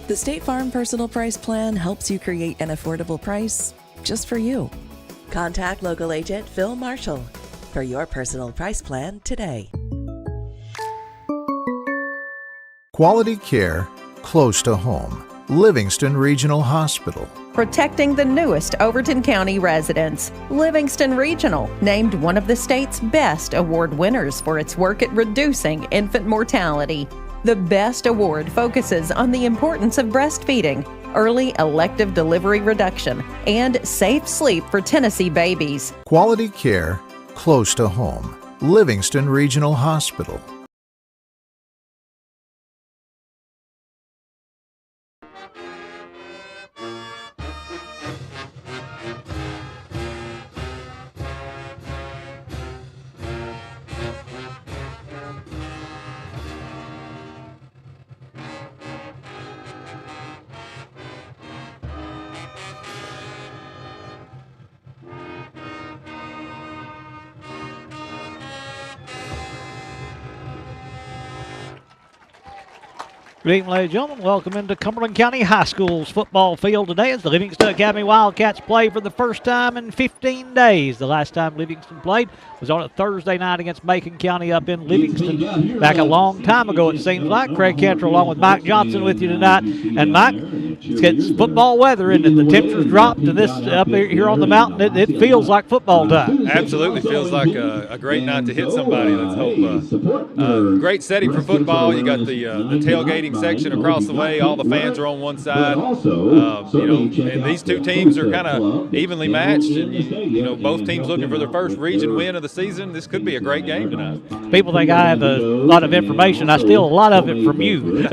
The State Farm Personal Price Plan helps you create an affordable price just for you. Contact local agent Phil Marshall for your personal price plan today. Quality care close to home. Livingston Regional Hospital. Protecting the newest Overton County residents. Livingston Regional, named one of the state's best award winners for its work at reducing infant mortality. The BEST Award focuses on the importance of breastfeeding, early elective delivery reduction, and safe sleep for Tennessee babies. Quality care close to home. Livingston Regional Hospital. Good evening, ladies and gentlemen. Welcome into Cumberland County High School's football field today as the Livingston Academy Wildcats play for the first time in 15 days. The last time Livingston played was on a Thursday night against Macon County up in Livingston back a long time ago, it seems like. Craig Cantor along with Mike Johnson with you tonight. And Mike, it's football weather, and the temperature's dropped, and this up here on the mountain, it feels like football time. Absolutely feels like a great night to hit somebody. Let's hope. Great setting for football. You got the tailgating section across the way. All the fans are on one side. And these two teams are kind of evenly matched. And, both teams looking for their first region win of the season. This could be a great game tonight. People think I have a lot of information. I steal a lot of it from you.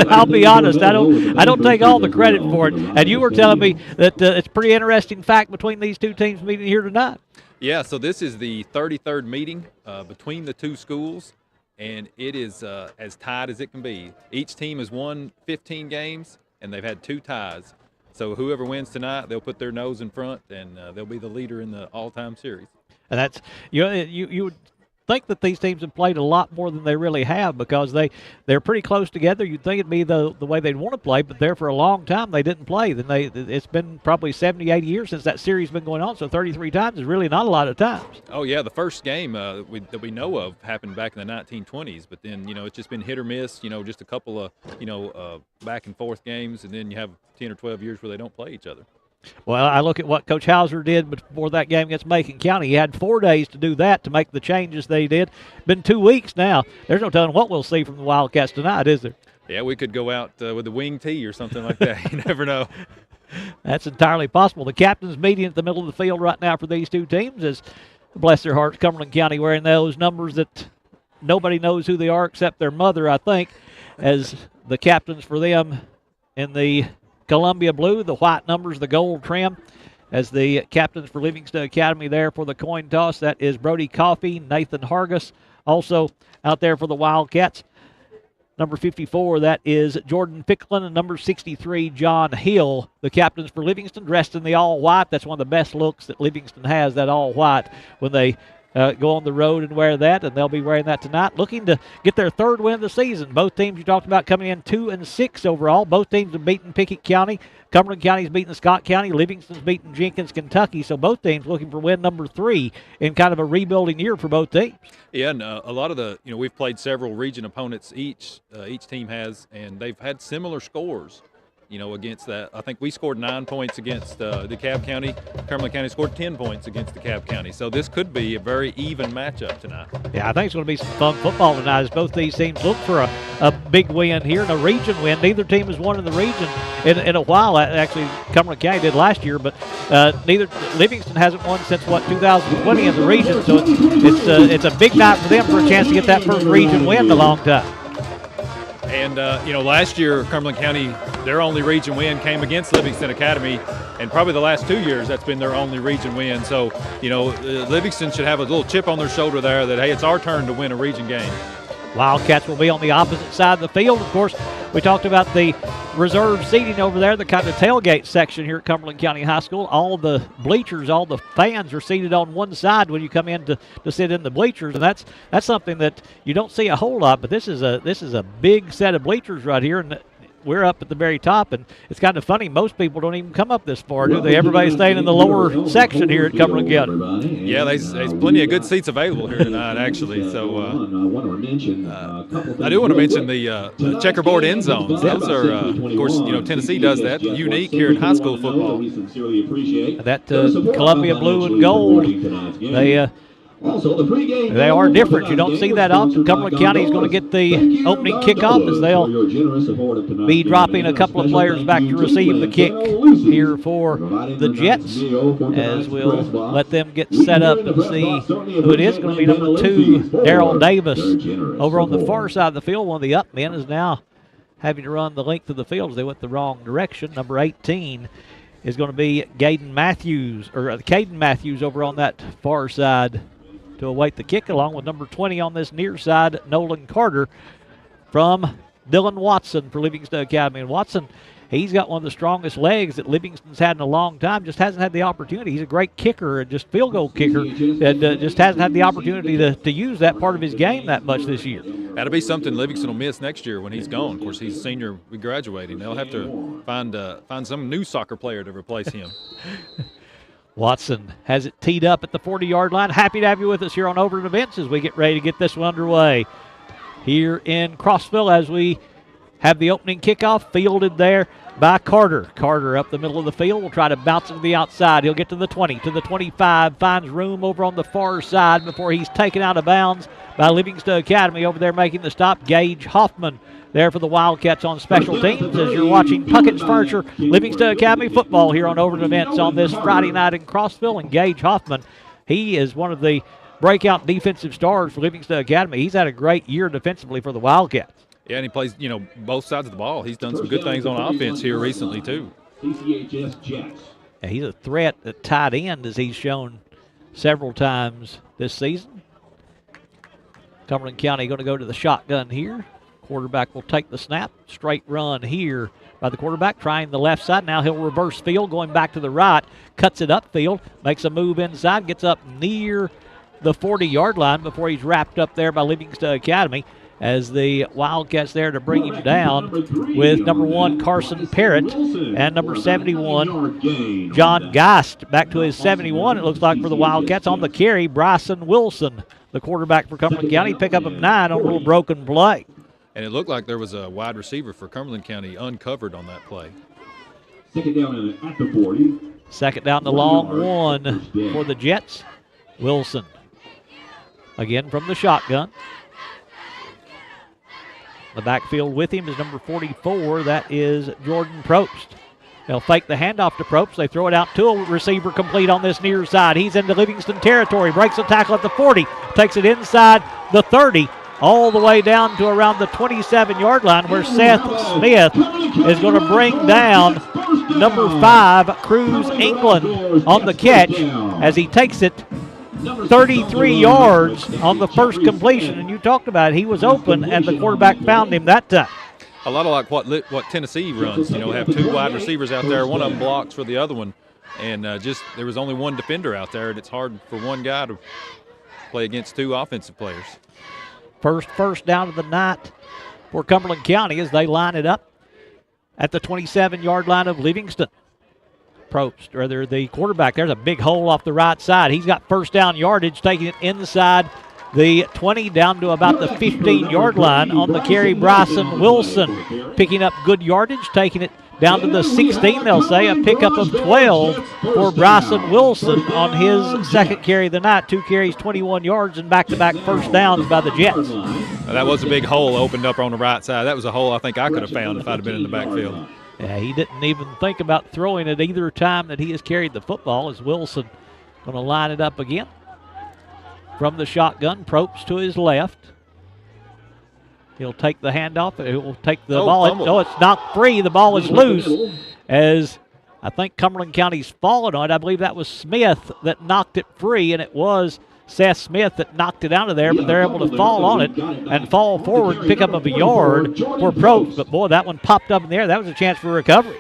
I'll be honest. I don't take all the credit for it. And you were telling me that it's a pretty interesting fact between these two teams meeting here tonight. Yeah, so this is the 33rd meeting between the two schools, and it is as tied as it can be. Each team has won 15 games, and they've had 2 ties. So whoever wins tonight, they'll put their nose in front, and they'll be the leader in the all-time series. And that's you would think that these teams have played a lot more than they really have because they're pretty close together. You'd think it'd be the way they'd want to play, but there for a long time they didn't play. Then it's been probably 70, 80 years since that series has been going on, so 33 times is really not a lot of times. Oh, yeah, the first game that we know of happened back in the 1920s, but then, it's just been hit or miss, just a couple of, back and forth games, and then you have 10 or 12 years where they don't play each other. Well, I look at what Coach Hauser did before that game against Macon County. He had 4 days to do that, to make the changes they did. Been 2 weeks now. There's no telling what we'll see from the Wildcats tonight, is there? Yeah, we could go out with the wing tee or something like that. You never know. That's entirely possible. The captain's meeting at the middle of the field right now for these two teams is, bless their hearts, Cumberland County wearing those numbers that nobody knows who they are except their mother, I think, as the captains for them in the Columbia blue, the white numbers, the gold trim. As the captains for Livingston Academy there for the coin toss, that is Brody Coffey, Nathan Hargis, also out there for the Wildcats. Number 54, that is Jordan Ficklin, and number 63, John Hill. The captains for Livingston dressed in the all-white. That's one of the best looks that Livingston has, that all-white, when they go on the road and wear that, and they'll be wearing that tonight, looking to get their 3rd win of the season. Both teams you talked about coming in 2-6 overall. Both teams have beaten Pickett County. Cumberland County's beaten Scott County. Livingston's beaten Jenkins, Kentucky. So both teams looking for win number 3 in kind of a rebuilding year for both teams. Yeah, and a lot of the, we've played several region opponents each team has, and they've had similar scores. Against that. I think we scored 9 points against DeKalb County. Cumberland County scored 10 points against DeKalb County. So this could be a very even matchup tonight. Yeah, I think it's going to be some fun football tonight as both these teams look for a big win here and a region win. Neither team has won in the region in a while. Actually, Cumberland County did last year, but Livingston hasn't won since, 2020 in the region. So it's a big night for them for a chance to get that first region win in a long time. And, last year, Cumberland County, their only region win came against Livingston Academy, and probably the last 2 years that's been their only region win. So, Livingston should have a little chip on their shoulder there that, hey, it's our turn to win a region game. Wildcats will be on the opposite side of the field. Of course, we talked about the reserve seating over there, the kind of tailgate section here at Cumberland County High School. All the bleachers, all the fans are seated on one side when you come in to sit in the bleachers, and that's something that you don't see a whole lot. But this is a big set of bleachers right here, and we're up at the very top, and it's kind of funny. Most people don't even come up this far, do they? Everybody's staying in the lower section here at Cumberland County. Yeah, there's plenty of good seats available here tonight, actually. So I do want to mention the checkerboard end zones. Those are, of course, Tennessee does that. Unique here in high school football. That Columbia blue and gold, they are different. You don't see that often. Cumberland County is going to get the opening kickoff as they'll be dropping a couple of players back to receive the kick here for the Jets, as we'll let them get set up and see who it is. Going to be number 2, Darrell Davis. Over on the far side of the field, one of the up men is now having to run the length of the field as they went the wrong direction. Number 18 is going to be Caden Matthews over on that far side to await the kick, along with number 20 on this near side, Nolan Carter from Dylan Watson for Livingston Academy. And Watson, he's got one of the strongest legs that Livingston's had in a long time, just hasn't had the opportunity. He's a great kicker and just field goal kicker, and just hasn't had the opportunity to use that part of his game that much this year. That'll be something Livingston will miss next year when he's gone. Of course, he's a senior graduating. They'll have to find some new soccer player to replace him. Watson has it teed up at the 40-yard line. Happy to have you with us here on Overton Events as we get ready to get this one underway here in Crossville as we have the opening kickoff fielded there by Carter. Carter up the middle of the field will try to bounce it to the outside. He'll get to the 20, to the 25, finds room over on the far side before he's taken out of bounds by Livingston Academy. Over there making the stop, Gage Hoffman there for the Wildcats on special teams as you're watching Puckett's Furniture Livingston Academy football here on Overton Events on this Friday night in Crossville. And Gage Hoffman, he is one of the breakout defensive stars for Livingston Academy. He's had a great year defensively for the Wildcats. Yeah, and he plays, both sides of the ball. He's done some good things on offense here recently, too. Yeah, he's a threat at tight end, as he's shown several times this season. Cumberland County going to go to the shotgun here. Quarterback will take the snap. Straight run here by the quarterback, trying the left side. Now he'll reverse field, going back to the right. Cuts it upfield, makes a move inside, gets up near the 40-yard line before he's wrapped up there by Livingston Academy, as the Wildcats there to bring him down with number 1, Carson Parrott, and number 71, John Geist. Back to his 71, it looks like, for the Wildcats. On the carry, Bryson Wilson, the quarterback for Cumberland County, pick up a 9 on a little broken play. And it looked like there was a wide receiver for Cumberland County uncovered on that play. Second down at the 40. Second down, the long one for the Jets. Wilson again from the shotgun. The backfield with him is number 44. That is Jordan Probst. They'll fake the handoff to Probst. They throw it out to a receiver complete on this near side. He's into Livingston territory. Breaks the tackle at the 40. Takes it inside the 30. All the way down to around the 27-yard line, where Seth Smith is going to bring down number 5, Cruz England, on the catch as he takes it 33 yards on the first completion. And you talked about it. He was open, and the quarterback found him that time. A lot of like what Tennessee runs. Have 2 wide receivers out there. One of them blocks for the other one. And there was only one defender out there, and it's hard for one guy to play against 2 offensive players. First down of the night for Cumberland County as they line it up at the 27-yard line of Livingston. Probst, or the quarterback, there's a big hole off the right side. He's got first down yardage, taking it inside the 20 down to about the 15-yard line. On the carry, Bryson Wilson picking up good yardage, taking it down to the 16, they'll say. A pickup of 12 for Bryson Wilson on his second carry of the night. 2 carries, 21 yards, and back-to-back first downs by the Jets. That was a big hole opened up on the right side. That was a hole I think I could have found if I'd have been in the backfield. Yeah, he didn't even think about throwing it either time that he has carried the football, as Wilson going to line it up again. From the shotgun, Probst to his left. He'll take the handoff. He'll take the ball. No, it's not free. The ball is loose, as I think Cumberland County's fallen on it. I believe that was Smith that knocked it free, and it was Seth Smith that knocked it out of there, but they're able to fall on it and fall forward, pick up a yard for Probst. But, boy, that one popped up in the air. That was a chance for recovery.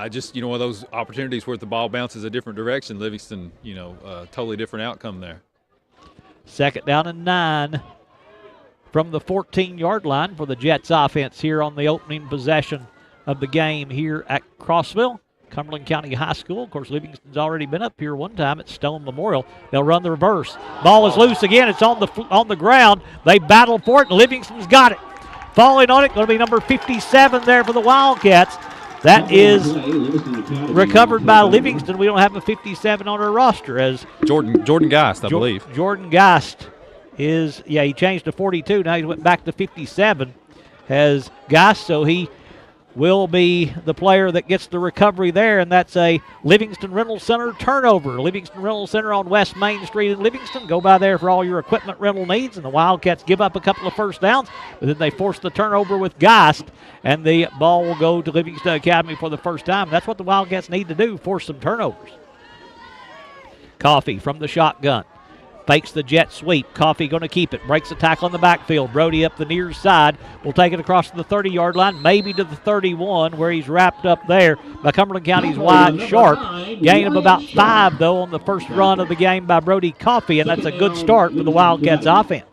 Just, one of those opportunities where the ball bounces a different direction. Livingston, totally different outcome there. Second down and 9 from the 14-yard line for the Jets offense here on the opening possession of the game here at Crossville, Cumberland County High School. Of course, Livingston's already been up here one time at Stone Memorial. They'll run the reverse. Ball is loose again. It's on the ground. They battle for it, and Livingston's got it. Falling on it, going to be number 57 there for the Wildcats. That is recovered by Livingston. We don't have a 57 on our roster as Jordan Geist, I believe. Jordan Geist is, he changed to 42. Now he went back to 57 as Geist, so he will be the player that gets the recovery there, and that's a Livingston Rental Center turnover. Livingston Rental Center on West Main Street in Livingston. Go by there for all your equipment rental needs, and the Wildcats give up a couple of first downs, but then they force the turnover with Geist, and the ball will go to Livingston Academy for the first time. That's what the Wildcats need to do, force some turnovers. Coffee from the shotgun. Fakes the jet sweep. Coffee going to keep it. Breaks the tackle in the backfield. Brody up the near side. Will take it across to the 30-yard line, maybe to the 31, where he's wrapped up there by Cumberland County's wide sharp. Gain of about 5, though, on the first run of the game by Brody Coffee, and that's a good start for the Wildcats offense.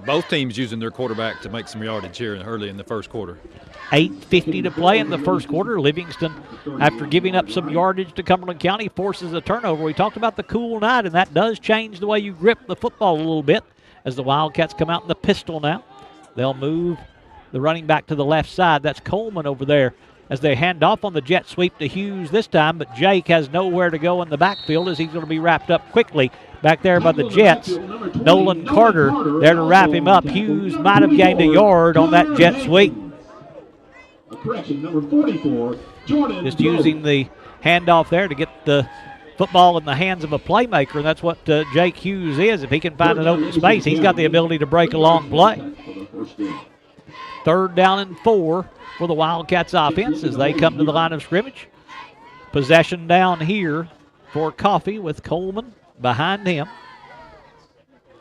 Both teams using their quarterback to make some yardage here early in the first quarter. 8:50 to play in the first quarter. Livingston, after giving up some yardage to Cumberland County, forces a turnover. We talked about the cool night, and that does change the way you grip the football a little bit as the Wildcats come out in the pistol now. They'll move the running back to the left side. That's Coleman over there as they hand off on the jet sweep to Hughes this time, but Jake has nowhere to go in the backfield as he's going to be wrapped up quickly back there by the Jets. Nolan Carter there to wrap him up. Hughes might have gained a yard on that jet sweep. Just using the handoff there to get the football in the hands of a playmaker, and that's what Jake Hughes is. If he can find an open space, he's got the ability to break a long play. 3rd down and 4 for the Wildcats offense as they come to the line of scrimmage. Possession down here for Coffee with Coleman behind him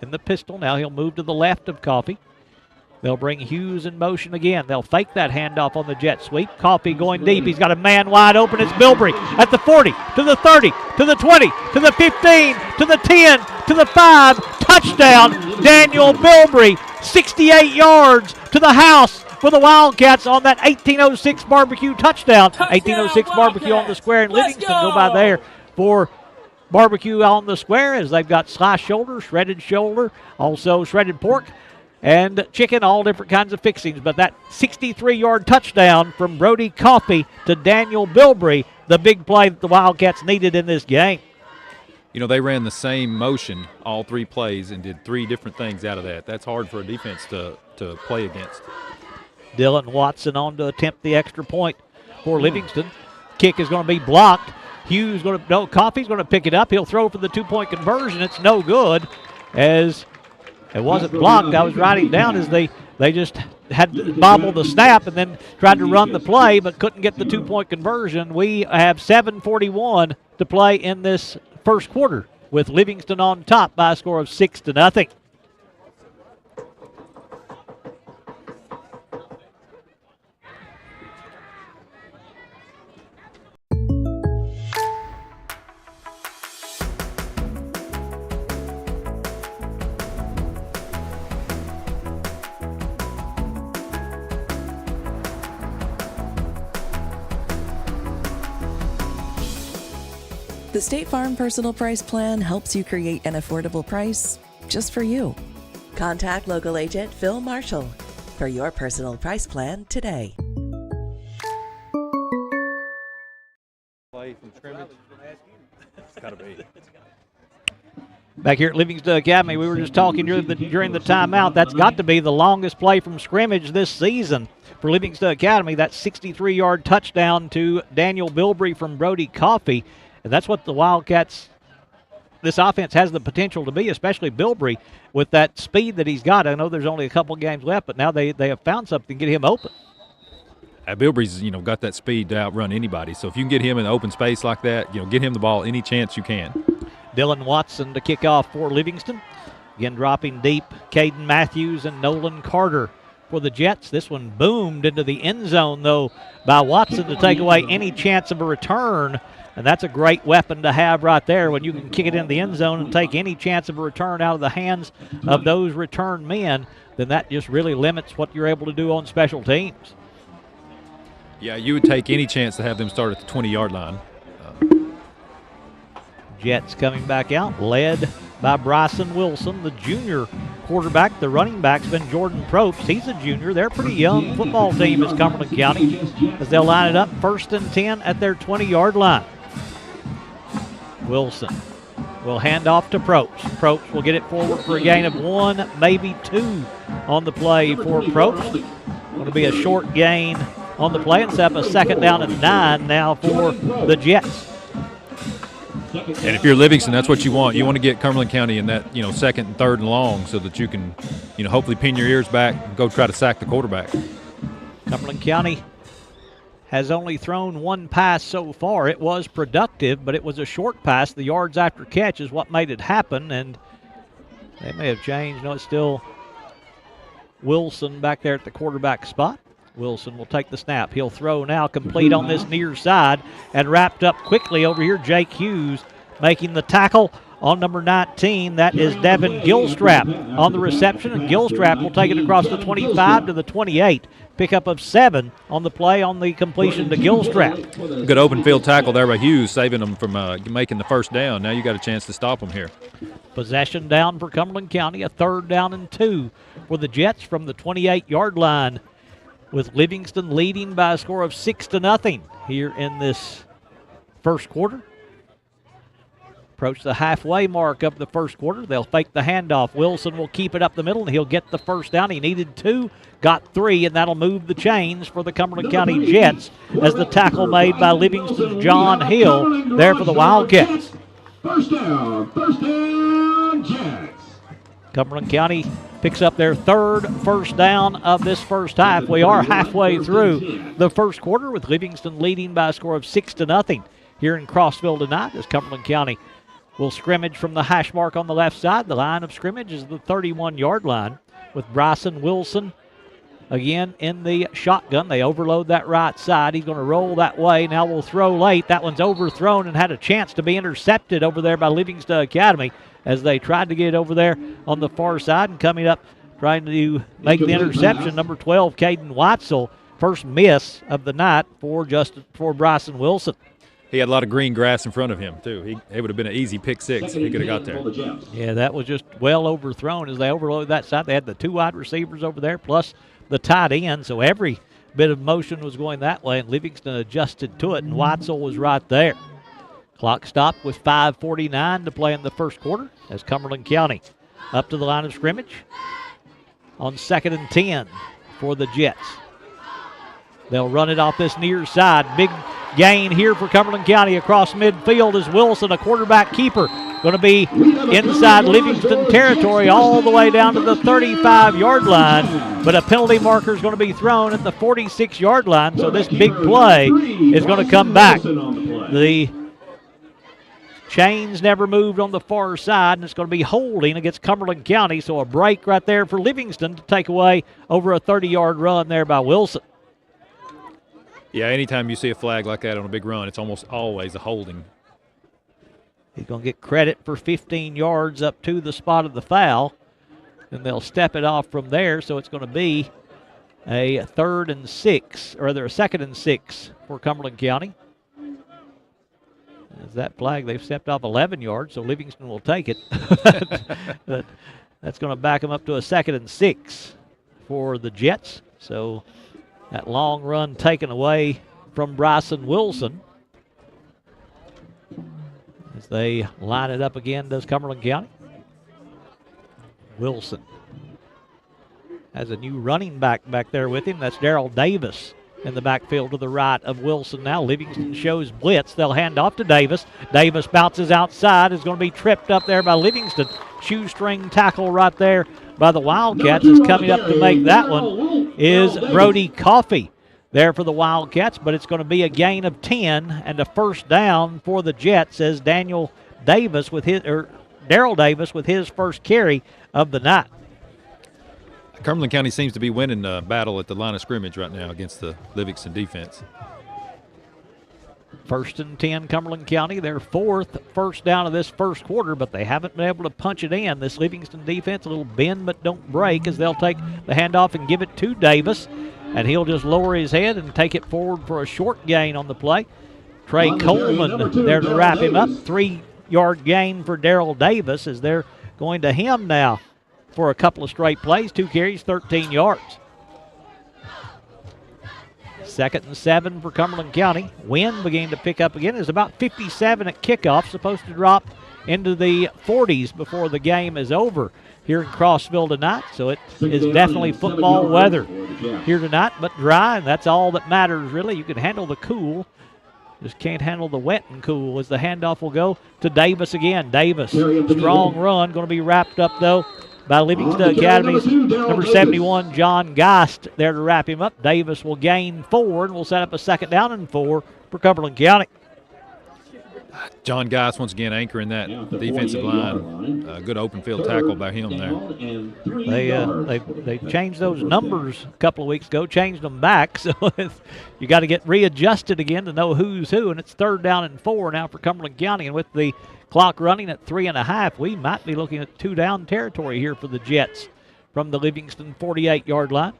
in the pistol. Now he'll move to the left of Coffee. They'll bring Hughes in motion again. They'll fake that handoff on the jet sweep. Coffee going deep. He's got a man wide open. It's Bilbrey at the 40, to the 30, to the 20, to the 15, to the 10, to the 5. Touchdown, Daniel Bilbrey. 68 yards to the house for the Wildcats on that 1806 barbecue touchdown. 1806 barbecue on the square, and Livingston go by there for barbecue on the square as they've got sliced shoulder, also shredded pork, and chicken, all different kinds of fixings. But that 63-yard touchdown from Brody Coffey to Daniel Bilbrey, the big play that the Wildcats needed in this game. You know, they ran the same motion all 3 plays and did 3 different things out of that. That's hard for a defense to play against. Dylan Watson on to attempt the extra point for Livingston. Kick is going to be blocked. Coffey's going to pick it up. He'll throw for the 2-point conversion. It's no good as it wasn't blocked. I was writing down as they just had to bobble the snap and then tried to run the play but couldn't get the 2-point conversion. We have 7:41 to play in this first quarter with Livingston on top by a score of 6-0. The State Farm Personal Price Plan helps you create an affordable price just for you. Contact local agent Phil Marshall for your personal price plan today. Play from scrimmage. It's got to be. Back here at Livingston Academy, we were just talking during the timeout. That's got to be the longest play from scrimmage this season for Livingston Academy. That 63-yard touchdown to Daniel Bilbrey from Brody Coffey. And that's what the Wildcats, this offense has the potential to be, especially Bilbrey with that speed that he's got. I know there's only a couple games left, but now they have found something to get him open. Bilbrey's, got that speed to outrun anybody. So if you can get him in open space like that, get him the ball any chance you can. Dylan Watson to kick off for Livingston. Again, dropping deep, Caden Matthews and Nolan Carter for the Jets. This one boomed into the end zone, though, by Watson to take away any chance of a return. And that's a great weapon to have right there when you can kick it in the end zone and take any chance of a return out of the hands of those return men. Then that just really limits what you're able to do on special teams. Yeah, you would take any chance to have them start at the 20-yard line. Jets coming back out, led by Bryson Wilson, the junior quarterback. The running back's been Jordan Probst. He's a junior. They're a pretty young football team as Cumberland County, as they'll line it up 1st and 10 at their 20-yard line. Wilson will hand off to Probst. Probst will get it forward for a gain of 1, maybe 2 on the play for Probst. Going to be a short gain on the play and set up a 2nd down and 9 now for the Jets. And if you're Livingston, that's what you want. You want to get Cumberland County in that, 2nd and 3rd and long so that you can, hopefully pin your ears back and go try to sack the quarterback. Cumberland County has only thrown 1 pass so far. It was productive, but it was a short pass. The yards after catch is what made it happen, and they may have changed. No, it's still Wilson back there at the quarterback spot. Wilson will take the snap. He'll throw now, complete on this near side, and wrapped up quickly over here. Jake Hughes making the tackle on number 19. That is Devin Gilstrap on the reception, and Gilstrap will take it across the 25 to the 28. Pickup of 7 on the play on the completion to Gilstrap. Good open field tackle there by Hughes, saving them from making the 1st down. Now you got a chance to stop them here. Possession down for Cumberland County, a 3rd down and 2 for the Jets from the 28-yard line, with Livingston leading by a score of 6-0 here in this first quarter. Approach the halfway mark of the first quarter. They'll fake the handoff. Wilson will keep it up the middle, and he'll get the 1st down. He needed 2, got 3, and that'll move the chains for the Cumberland County Jets as the tackle made by Livingston's John Hill there for the Wildcats. 1st down, Jets. Cumberland County picks up their 3rd 1st down of this first half. We are halfway through the first quarter with Livingston leading by a score of 6-0 here in Crossville tonight, as Cumberland County will scrimmage from the hash mark on the left side. The line of scrimmage is the 31-yard line with Bryson Wilson again in the shotgun. They overload that right side. He's going to roll that way. Now we'll throw late. That one's overthrown and had a chance to be intercepted over there by Livingston Academy as they tried to get it over there on the far side, and coming up trying to make the interception, number 12, Caden Watzel. First miss of the night for Bryson Wilson. He had a lot of green grass in front of him, too. It would have been an easy pick 6 if he could have got there. Yeah, that was just well overthrown as they overloaded that side. They had the 2 wide receivers over there plus the tight end, so every bit of motion was going that way, and Livingston adjusted to it, and Watzel was right there. Clock stopped with 5:49 to play in the first quarter as Cumberland County up to the line of scrimmage on 2nd and 10 for the Jets. They'll run it off this near side. Big gain here for Cumberland County across midfield as Wilson, a quarterback keeper, going to be inside Livingston territory all the way down to the 35-yard line. But a penalty marker is going to be thrown at the 46-yard line, so this big play is going to come back. The chains never moved on the far side, and it's going to be holding against Cumberland County, so a break right there for Livingston to take away over a 30-yard run there by Wilson. Yeah, anytime you see a flag like that on a big run, it's almost always a holding. He's going to get credit for 15 yards up to the spot of the foul, and they'll step it off from there, so it's going to be a 2nd and 6 for Cumberland County. As that flag, they've stepped off 11 yards, so Livingston will take it. But that's going to back them up to a 2nd and 6 for the Jets. So that long run taken away from Bryson Wilson. As they line it up again, does Cumberland County. Wilson has a new running back there with him. That's Darrell Davis in the backfield to the right of Wilson now. Livingston shows blitz. They'll hand off to Davis. Davis bounces outside. Is going to be tripped up there by Livingston. Shoestring tackle right there by the Wildcats. Is coming up to make that one is Brody Coffey there for the Wildcats, but it's going to be a gain of 10 and a 1st down for the Jets as Darrell Davis with his 1st carry of the night. Cumberland County seems to be winning the battle at the line of scrimmage right now against the Livingston defense. 1st and 10, Cumberland County. Their 4th 1st down of this first quarter, but they haven't been able to punch it in. This Livingston defense, a little bend but don't break, as they'll take the handoff and give it to Davis. and he'll just lower his head and take it forward for a short gain on the play. Trey Coleman there to wrap him up. 3-yard gain for Darrell Davis as they're going to him now for a couple of straight plays. 2 carries, 13 yards. 2nd and 7 for Cumberland County. Wind beginning to pick up again. It's about 57 at kickoff. Supposed to drop into the 40s before the game is over here in Crossville tonight. So it is definitely football weather here tonight, but dry, and that's all that matters really. You can handle the cool, just can't handle the wet and cool as the handoff will go to Davis again. Davis, strong run, going to be wrapped up though by Livingston Academy's number 71, John Geist, there to wrap him up. Davis will gain 4 and will set up a 2nd down and 4 for Cumberland County. John Geist once again anchoring that defensive line. Good open field tackle by him there. They changed those numbers a couple of weeks ago, changed them back, so you got to get readjusted again to know who's who, and it's 3rd down and 4 now for Cumberland County, and with the clock running at 3.5, we might be looking at 2-down territory here for the Jets from the Livingston 48-yard line.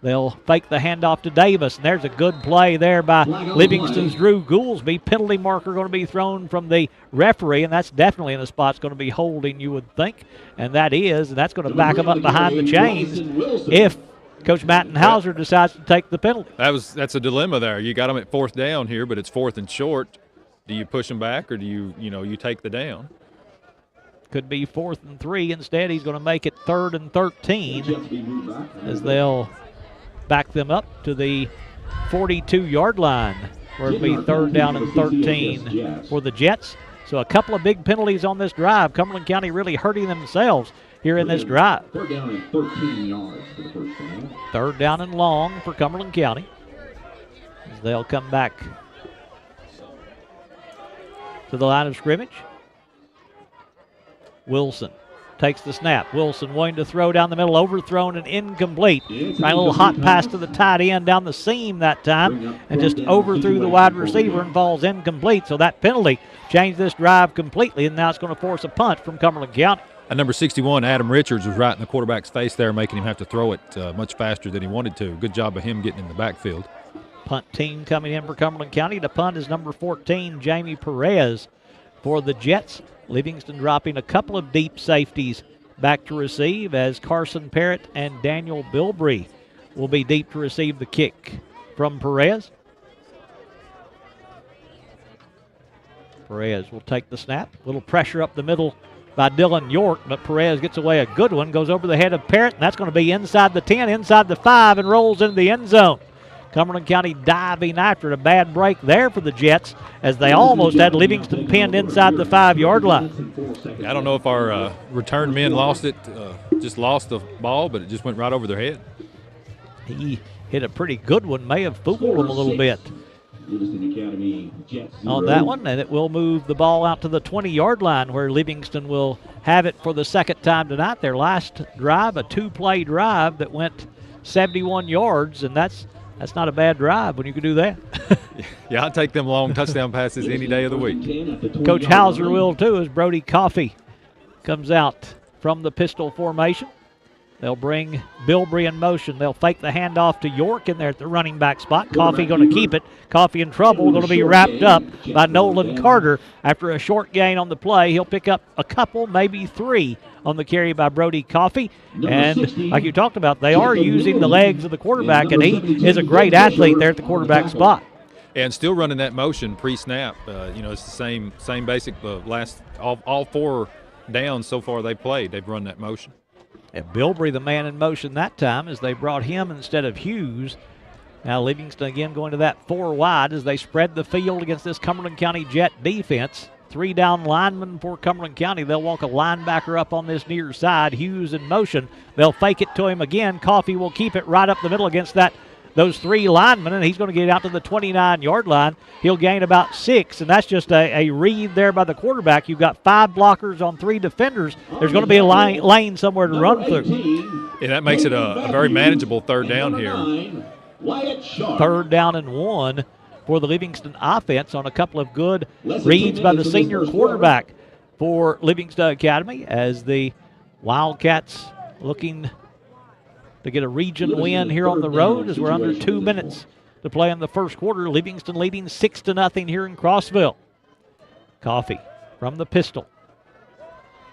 They'll fake the handoff to Davis, and there's a good play there by Livingston's Drew Goolsby. Penalty marker going to be thrown from the referee, and that's definitely in the spot. It's going to be holding, you would think, and that is, and that's going to back them up behind the chains if Coach Mattenhauser decides to take the penalty. That's a dilemma there. You got them at 4th down here, but it's 4th and short. Do you push them back, or do you take the down? Could be 4th and 3. Instead, he's going to make it 3rd and 13 as they'll back them up to the 42-yard line, where it'll be 3rd down and 13 for the Jets. So a couple of big penalties on this drive. Cumberland County really hurting themselves here in this drive. 3rd down and 13 yards for the first down. 3rd down and long for Cumberland County as they'll come back to the line of scrimmage. Wilson takes the snap. Wilson wanting to throw down the middle, overthrown and incomplete. Trying a little hot pass to the tight end down the seam that time and just overthrew the wide receiver and falls incomplete. So that penalty changed this drive completely, and now it's going to force a punt from Cumberland County. And number 61, Adam Richards, was right in the quarterback's face there, making him have to throw it much faster than he wanted to. Good job of him getting in the backfield. Punt team coming in for Cumberland County. The punt is number 14, Jamie Perez for the Jets. Livingston dropping a couple of deep safeties back to receive as Carson Parrott and Daniel Bilbrey will be deep to receive the kick from Perez. Perez will take the snap. A little pressure up the middle by Dylan York, but Perez gets away a good one, goes over the head of Parrott, and that's going to be inside the 10, inside the 5, and rolls into the end zone. Cumberland County diving after it. A bad break there for the Jets as they almost had Livingston pinned inside the 5-yard line. I don't know if our return men lost it, just lost the ball, but it just went right over their head. He hit a pretty good one, may have fooled them a little bit on that one, and it will move the ball out to the 20-yard line where Livingston will have it for the 2nd time tonight. Their last drive, a 2-play drive that went 71 yards, and that's not a bad drive when you can do that. Yeah, I'll take them long touchdown passes any day of the week. Coach Hauser will too as Brody Coffey comes out from the pistol formation. They'll bring Bilbrey in motion. They'll fake the handoff to York in there at the running back spot. Coffey going to keep it. Coffey in trouble, going to be wrapped up by Nolan Carter. After a short gain on the play, he'll pick up a couple, maybe 3 on the carry by Brody Coffey. And like you talked about, they are using the legs of the quarterback, and he is a great athlete there at the quarterback spot. And still running that motion pre-snap. It's the same basic last all 4 downs so far they played. They've run that motion. And Bilbrey, the man in motion that time, as they brought him instead of Hughes. Now Livingston again going to that 4 wide as they spread the field against this Cumberland County Jet defense. 3 down linemen for Cumberland County. They'll walk a linebacker up on this near side. Hughes in motion. They'll fake it to him again. Coffey will keep it right up the middle against those 3 linemen, and he's going to get out to the 29-yard line. He'll gain about 6, and that's just a read there by the quarterback. You've got 5 blockers on 3 defenders. There's going to be a lane somewhere to run through. And that makes it a very manageable 3rd down here. 3rd down and 1 for the Livingston offense on a couple of good reads by the senior quarterback for Livingston Academy as the Wildcats looking to get a region win here on the road as we're under 2 minutes to play in the first quarter. Livingston leading 6-0 here in Crossville. Coffee from the pistol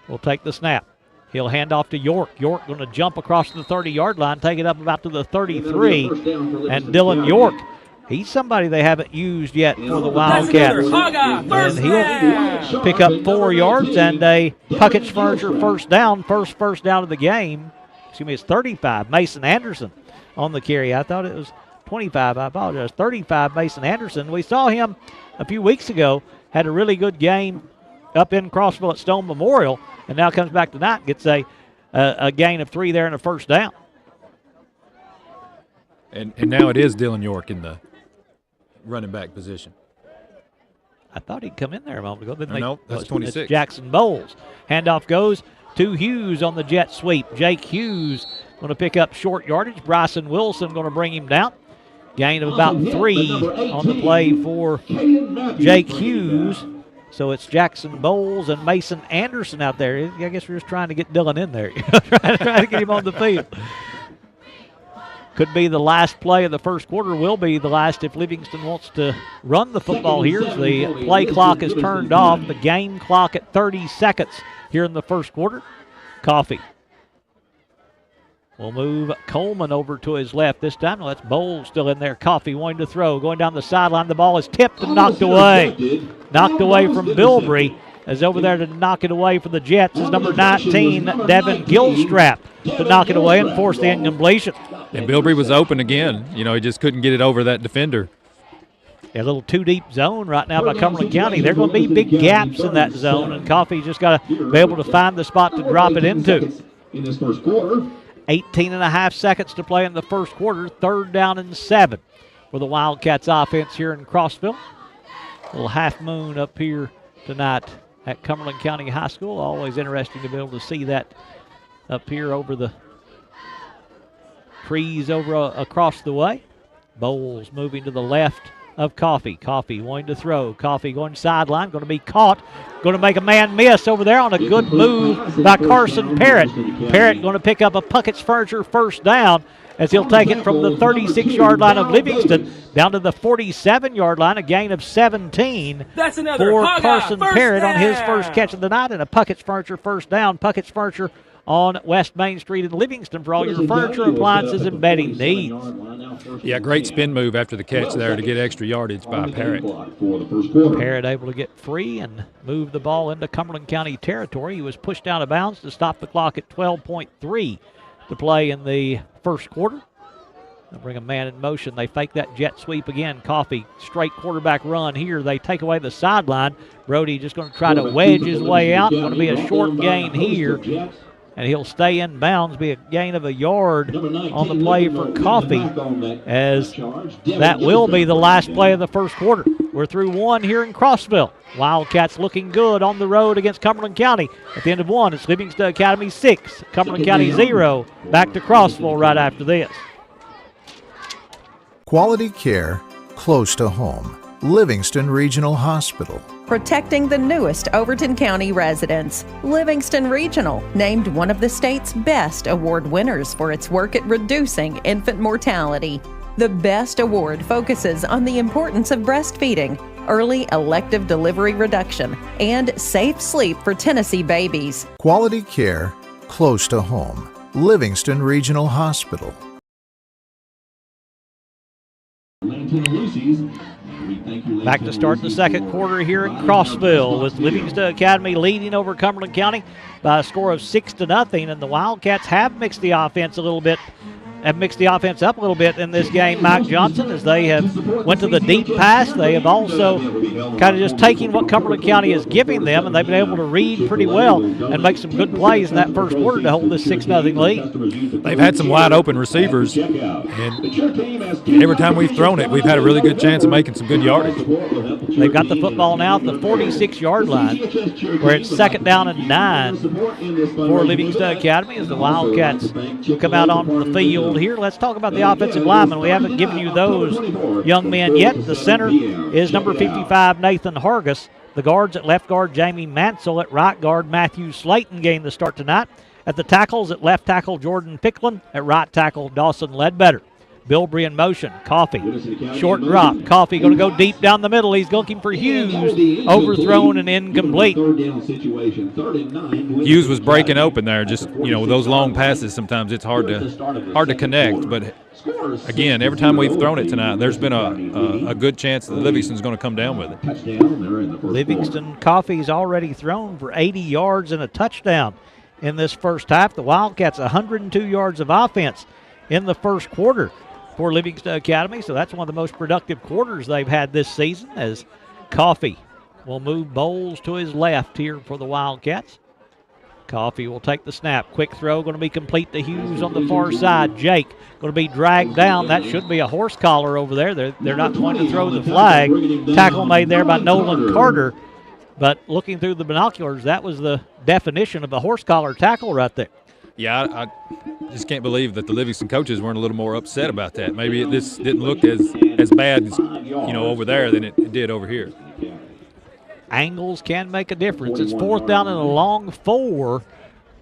will take the snap. He'll hand off to York. York going to jump across the 30-yard line, take it up about to the 33. And Dylan York, he's somebody they haven't used yet for the Wildcats. And he'll pick up 4 yards and a Puckett's Furniture first down. First down of the game. Excuse me, it's 35. Mason Anderson on the carry. I thought it was 25. I apologize. 35, Mason Anderson. We saw him a few weeks ago. Had a really good game up in Crossville at Stone Memorial, and now comes back tonight and gets a gain of 3 there and a first down. And now it is Dylan York in the running back position. I thought he'd come in there a moment ago. No, that's 26. That's Jackson Bowles. Handoff goes to Hughes on the jet sweep. Jake Hughes going to pick up short yardage. Bryson Wilson going to bring him down. Gain of about 3 on the play for Jake Hughes. So it's Jackson Bowles and Mason Anderson out there. I guess we're just trying to get Dylan in there. trying to get him on the field. Could be the last play of the first quarter. Will be the last if Livingston wants to run the football here. The play clock is turned off. The game clock at 30 seconds here in the first quarter. Coffee will move Coleman over to his left this time. Well, that's Bowles still in there. Coffee wanting to throw. Going down the sideline. The ball is tipped and knocked away. Knocked away from Bilbrey. As over there to knock it away for the Jets is number 19, Devin Gilstrap, to knock it away and force the incompletion. And Bilbrey was open again. You know, he just couldn't get it over that defender. A little too-deep zone right now by Cumberland County. There are going to be big gaps in that zone, and Coffee's just got to be able to find the spot to drop it into. In this first quarter, 18.5 seconds to play in the first quarter. 3rd down and 7 for the Wildcats offense here in Crossville. A little half moon up here tonight at Cumberland County High School. Always interesting to be able to see that up here over the trees over across the way. Bowles moving to the left of Coffee. Coffee wanting to throw. Coffee going sideline. Going to be caught. Going to make a man miss over there on a good move by Carson Parrott. Parrott going to pick up a Puckett's Furniture first down as he'll take it from the 36-yard line of Livingston down to the 47-yard line, a gain of 17 for Carson Parrott on his first catch of the night, and a Puckett's Furniture first down. Puckett's Furniture on West Main Street in Livingston for all your furniture, appliances, and bedding needs. Yeah, great spin move after the catch there to get extra yardage by Parrott. Parrott able to get free and move the ball into Cumberland County territory. He was pushed out of bounds to stop the clock at 12.3 to play in the first quarter. They'll bring a man in motion. They fake that jet sweep again. Coffee, straight quarterback run here. They take away the sideline. Brody just going to try to wedge his way out. Going to be a short gain here. And he'll stay in bounds, be a gain of a yard on the play for Coffee, as that will be the last play of the first quarter. We're through 1 here in Crossville. Wildcats looking good on the road against Cumberland County. At the end of 1, it's Livingston Academy 6, Cumberland County 0. Back to Crossville right after this. Quality care close to home. Livingston Regional Hospital. Protecting the newest Overton County residents. Livingston Regional, named one of the state's best award winners for its work at reducing infant mortality. The BEST Award focuses on the importance of breastfeeding, early elective delivery reduction, and safe sleep for Tennessee babies. Quality care close to home. Livingston Regional Hospital. Back to start the second quarter here in Crossville with Livingston Academy leading over Cumberland County by a score of 6-0, and the Wildcats have mixed the offense a little bit. Have mixed the offense up a little bit in this game, Mike Johnson, as they have went to the deep pass. They have also kind of just taken what Cumberland County is giving them, and they've been able to read pretty well and make some good plays in that first quarter to hold this 6-0 lead. They've had some wide open receivers, and every time we've thrown it, we've had a really good chance of making some good yardage. They've got the football now at the 46-yard line, where it's 2nd down and 9 for Livingston Academy as the Wildcats come out on the field here. Let's talk about the offensive linemen. We haven't given you those young men yet. The center is number 55, Nathan Hargis. The guards at left guard, Jamie Mansell. At right guard, Matthew Slayton gained the start tonight. At the tackles, at left tackle, Jordan Picklin. At right tackle, Dawson Ledbetter. Bilbrey in motion. Coffee. Short drop. Coffee going to go deep down the middle. He's looking for Hughes. Overthrown and incomplete. Hughes was breaking open there. Just, with those long passes, sometimes it's hard to connect. But, again, every time we've thrown it tonight, there's been a good chance that Livingston's going to come down with it. Livingston Coffee's already thrown for 80 yards and a touchdown in this first half. The Wildcats 102 yards of offense in the first quarter for Livingston Academy, so that's one of the most productive quarters they've had this season, as Coffee will move Bowles to his left here for the Wildcats. Coffee will take the snap. Quick throw going to be complete to Hughes on the far side. Jake going to be dragged down. That should be a horse collar over there. They're not going to throw the flag. Tackle made there by Nolan Carter, but looking through the binoculars, that was the definition of a horse collar tackle right there. Yeah, I just can't believe that the Livingston coaches weren't a little more upset about that. Maybe this didn't look as bad as, over there than it did over here. Angles can make a difference. It's 4th down and a long 4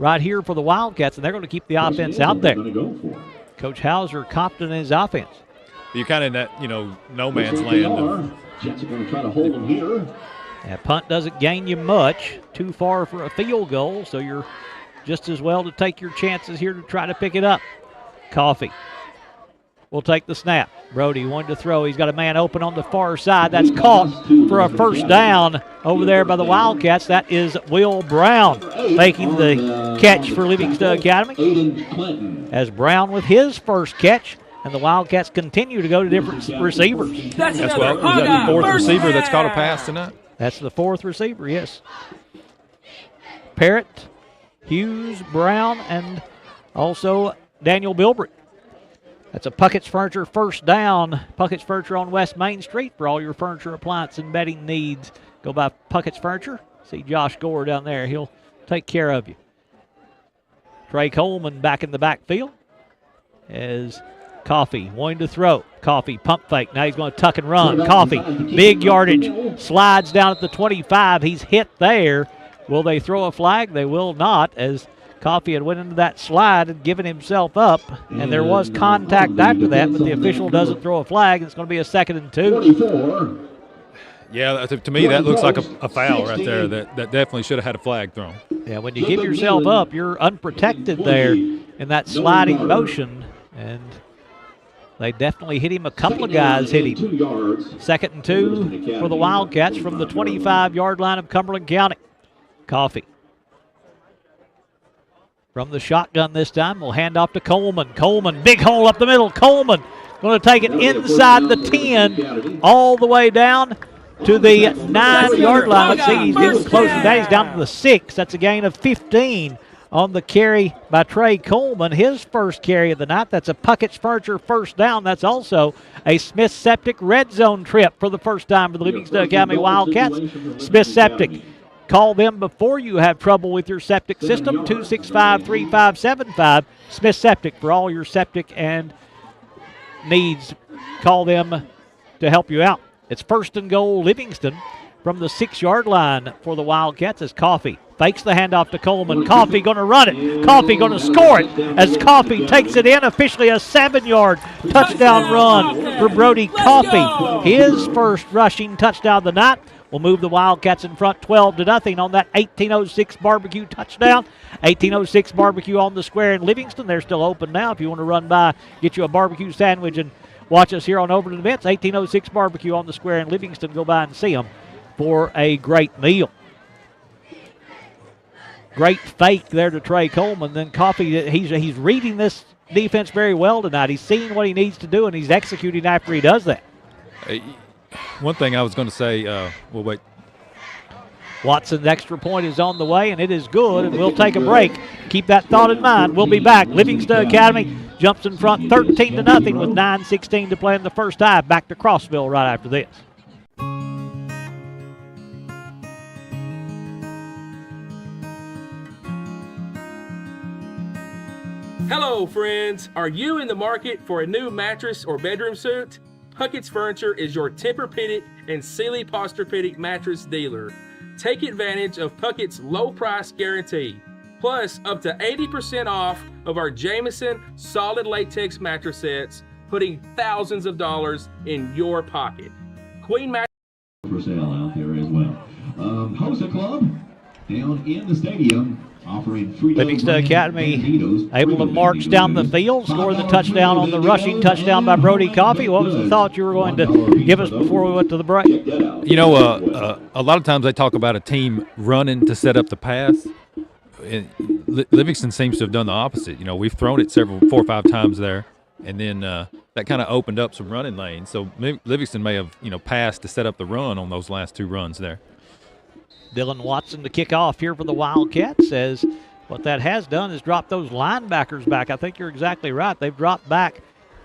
right here for the Wildcats, and they're going to keep the offense out there. Coach Hauser confident in his offense. You're kind of in that, no man's land. Jets are going to try to hold them here. That punt doesn't gain you much. Too far for a field goal, so you're just as well to take your chances here to try to pick it up. Coffee will take the snap. Brody wanted to throw. He's got a man open on the far side. That's caught for a first down over there by the Wildcats. That is Will Brown making the catch for Livingston Academy. As Brown with his first catch, and the Wildcats continue to go to different receivers. Is that the 4th receiver that's caught a pass tonight? That's the 4th receiver, yes. Parrott, Hughes, Brown, and also Daniel Bilbrey. That's a Puckett's Furniture first down. Puckett's Furniture on West Main Street for all your furniture, appliance, and bedding needs. Go by Puckett's Furniture. See Josh Gore down there. He'll take care of you. Trey Coleman back in the backfield as Coffee wanting to throw. Coffee pump fake. Now he's going to tuck and run. Coffee, big yardage, slides down at the 25. He's hit there. Will they throw a flag? They will not, as Coffee had went into that slide and given himself up, and there was contact after that, but the official doesn't throw a flag. It's going to be a 2nd and 2. Yeah, to me that looks like a foul right there. That definitely should have had a flag thrown. Yeah, when you give yourself up, you're unprotected there in that sliding motion, and they definitely hit him. A couple of guys hit him. 2nd and 2 for the Wildcats from the 25-yard line of Cumberland County. Coffee. From the shotgun this time, we'll hand off to Coleman. Coleman, big hole up the middle. Coleman going to take it inside the 10, all the way down to the 9-yard line. Let's see, he's getting close to that. He's down to the 6. That's a gain of 15 on the carry by Trey Coleman. His first carry of the night. That's a Puckett's Furniture first down. That's also a Smith Septic red zone trip for the first time for the Livingston Academy Wildcats. Smith Septic. Call them before you have trouble with your septic system, 265-3575. Smith Septic for all your septic and needs. Call them to help you out. It's 1st and goal, Livingston, from the 6-yard line for the Wildcats as Coffee fakes the handoff to Coleman. Coffee going to run it. Coffee going to score it as Coffee takes it in. Officially a 7-yard touchdown run for Brody Coffee. His first rushing touchdown of the night. Will move the Wildcats in front 12-0 on that 1806 barbecue touchdown. 1806 barbecue on the square in Livingston. They're still open now. If you want to run by, get you a barbecue sandwich and watch us here on Overton Events. 1806 barbecue on the square in Livingston. Go by and see them for a great meal. Great fake there to Trey Coleman. Then Coffee, he's reading this defense very well tonight. He's seeing what he needs to do, and he's executing after he does that. One thing I was going to say, we'll wait. Watson's extra point is on the way, and it is good, and we'll take a break. Keep that thought in mind. We'll be back. Livingston Academy jumps in front 13-0 with 9:16 to play in the first half. Back to Crossville right after this. Hello, friends. Are you in the market for a new mattress or bedroom suit? Puckett's Furniture is your Tempur-Pedic and Sealy Posturepedic mattress dealer. Take advantage of Puckett's low price guarantee. plus up to 80% off of our Jameson solid latex mattress sets, putting thousands of dollars in your pocket. Queen mattress for sale out there as well. Hosa Club down in the stadium offering free Livingston Academy able to march down the field, score the touchdown on the rushing touchdown by Brody Coffey. What was the thought you were going to give us before we went to the break? You know, a lot of times they talk about a team running to set up the pass. Livingston seems to have done the opposite. You know, we've thrown it 4 or 5 times there, and then that kind of opened up some running lanes. So Livingston may have, passed to set up the run on those last 2 runs there. Dylan Watson to kick off here for the Wildcats. Says what that has done is drop those linebackers back. I think you're exactly right. They've dropped back,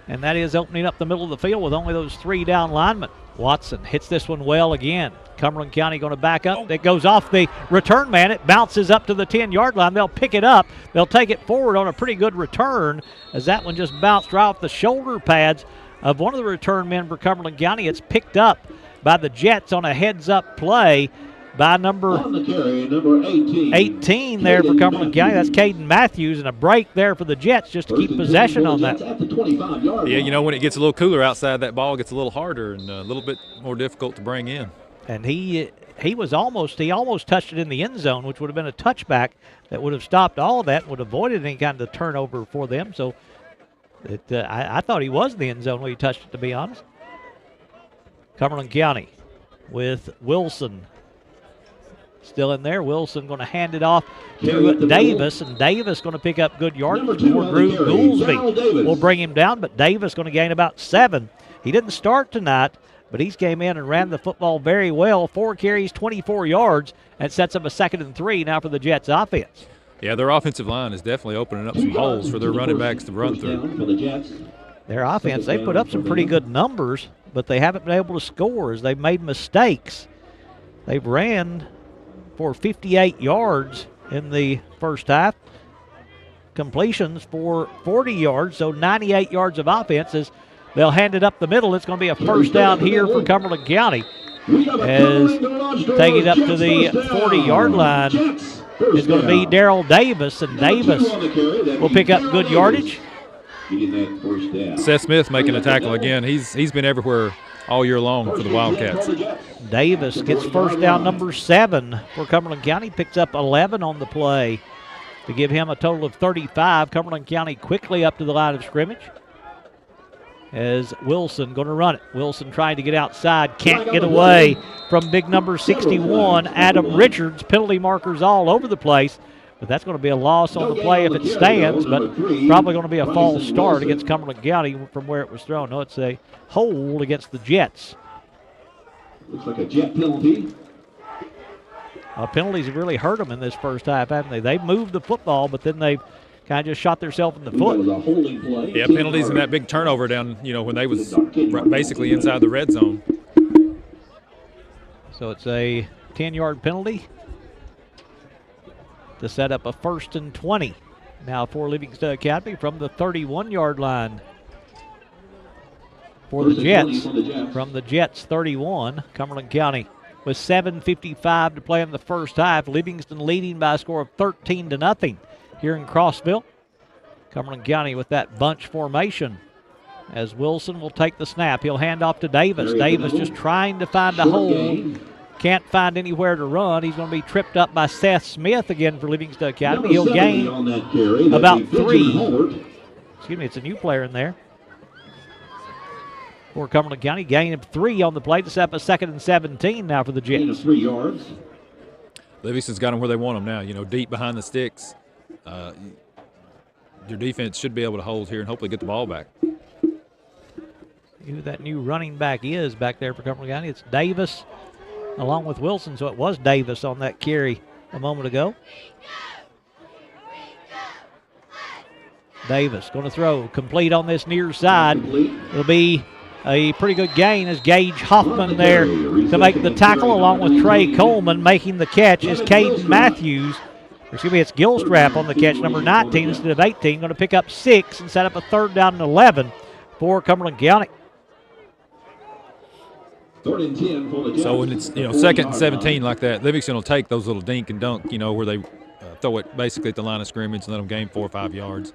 and that is opening up the middle of the field with only those 3 down linemen. Watson hits this one well again. Cumberland County going to back up. It goes off the return man. It bounces up to the 10-yard line. They'll pick it up. They'll take it forward on a pretty good return as that one just bounced right off the shoulder pads of one of the return men for Cumberland County. It's picked up by the Jets on a heads-up play by number 18 there for Cumberland County. That's Caden Matthews, and a break there for the Jets just to keep possession on that. Yeah, when it gets a little cooler outside, that ball gets a little harder and a little bit more difficult to bring in. And he almost touched it in the end zone, which would have been a touchback that would have stopped all of that, would have avoided any kind of turnover for them. So I thought he was in the end zone when he touched it, to be honest. Cumberland County with Wilson still in there. Wilson going to hand it off to Davis, and Davis going to pick up good yardage before Drew Goolsby will bring him down, but Davis going to gain about 7. He didn't start tonight, but he's came in and ran the football very well. 4 carries, 24 yards, and sets up a 2nd and 3 now for the Jets offense. Yeah, their offensive line is definitely opening up some holes for their running backs to run through. Their offense, they put up some pretty good numbers, but they haven't been able to score as they've made mistakes. They've ran for 58 yards in the first half. Completions for 40 yards, so 98 yards of offense as they'll hand it up the middle. It's going to be a first down here for Cumberland County. As taking it up to the 40-yard line is going to be Darrell Davis, and Davis will pick up good yardage. Seth Smith making a tackle again. He's been everywhere all year long for the Wildcats. Davis gets first down number 7 for Cumberland County, picks up 11 on the play to give him a total of 35. Cumberland County quickly up to the line of scrimmage as Wilson going to run it. Wilson trying to get outside, can't get away from big number 61, Adam Richards. Penalty markers all over the place, but that's going to be a loss on the play if it stands, but probably going to be a false start against Cumberland County from where it was thrown. No, it's a hold against the Jets. Looks like a Jet penalty. Penalties have really hurt them in this first half, haven't they? They've moved the football, but then they've kind of just shot themselves in the foot. Yeah, penalties in that big turnover down, when they was basically inside the red zone. So it's a 10-yard penalty to set up a 1st and 20. Now for Livingston Academy from the 31-yard line. For the Jets, from the Jets 31, Cumberland County with 7:55 to play in the first half. Livingston leading by a score of 13-0 here in Crossville. Cumberland County with that bunch formation as Wilson will take the snap. He'll hand off to Davis. Davis just trying to find a hole. Can't find anywhere to run. He's going to be tripped up by Seth Smith again for Livingston Academy. He'll gain about 3. Excuse me, it's a new player in there. For Cumberland County, gain of 3 on the play to set up a 2nd and 17 now for the Jets. 3 yards. Livingston's got them where they want them now, deep behind the sticks. Your defense should be able to hold here and hopefully get the ball back. Who that new running back is back there for Cumberland County. It's Davis along with Wilson, so it was Davis on that carry a moment ago. Davis going to throw complete on this near side. It'll be a pretty good gain as Gage Hoffman there to make the tackle along with Trey Coleman. Making the catch is Caden Matthews. Excuse me, it's Gilstrap on the catch, number 19 instead of 18. Going to pick up 6 and set up a 3rd down and 11 for Cumberland County. 3rd and 10 for the Jets. So when it's 2nd and 17 like that, Livingston will take those little dink and dunk, where they throw it basically at the line of scrimmage and let them gain 4 or 5 yards.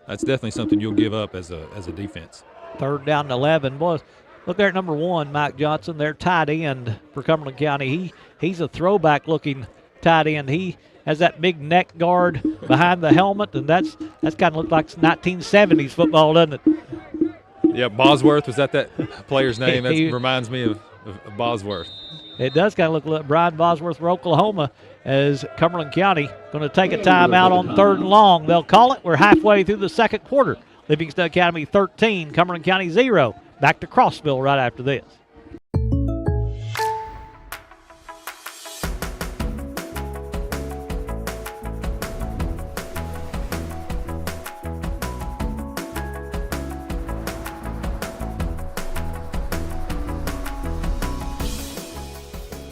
That's definitely something you'll give up as a defense. 3rd down and 11. Boy, look there at number 1, Mike Johnson, their tight end for Cumberland County. He's a throwback-looking tight end. He has that big neck guard behind the helmet, and that's kind of looked like 1970s football, doesn't it? Yeah, Bosworth, was that player's name? That reminds me of Bosworth. It does kind of look like Brian Bosworth for Oklahoma, as Cumberland County going to take a timeout on 3rd and long. They'll call it. We're halfway through the 2nd quarter. Livingston Academy 13, Cumberland County 0. Back to Crossville right after this.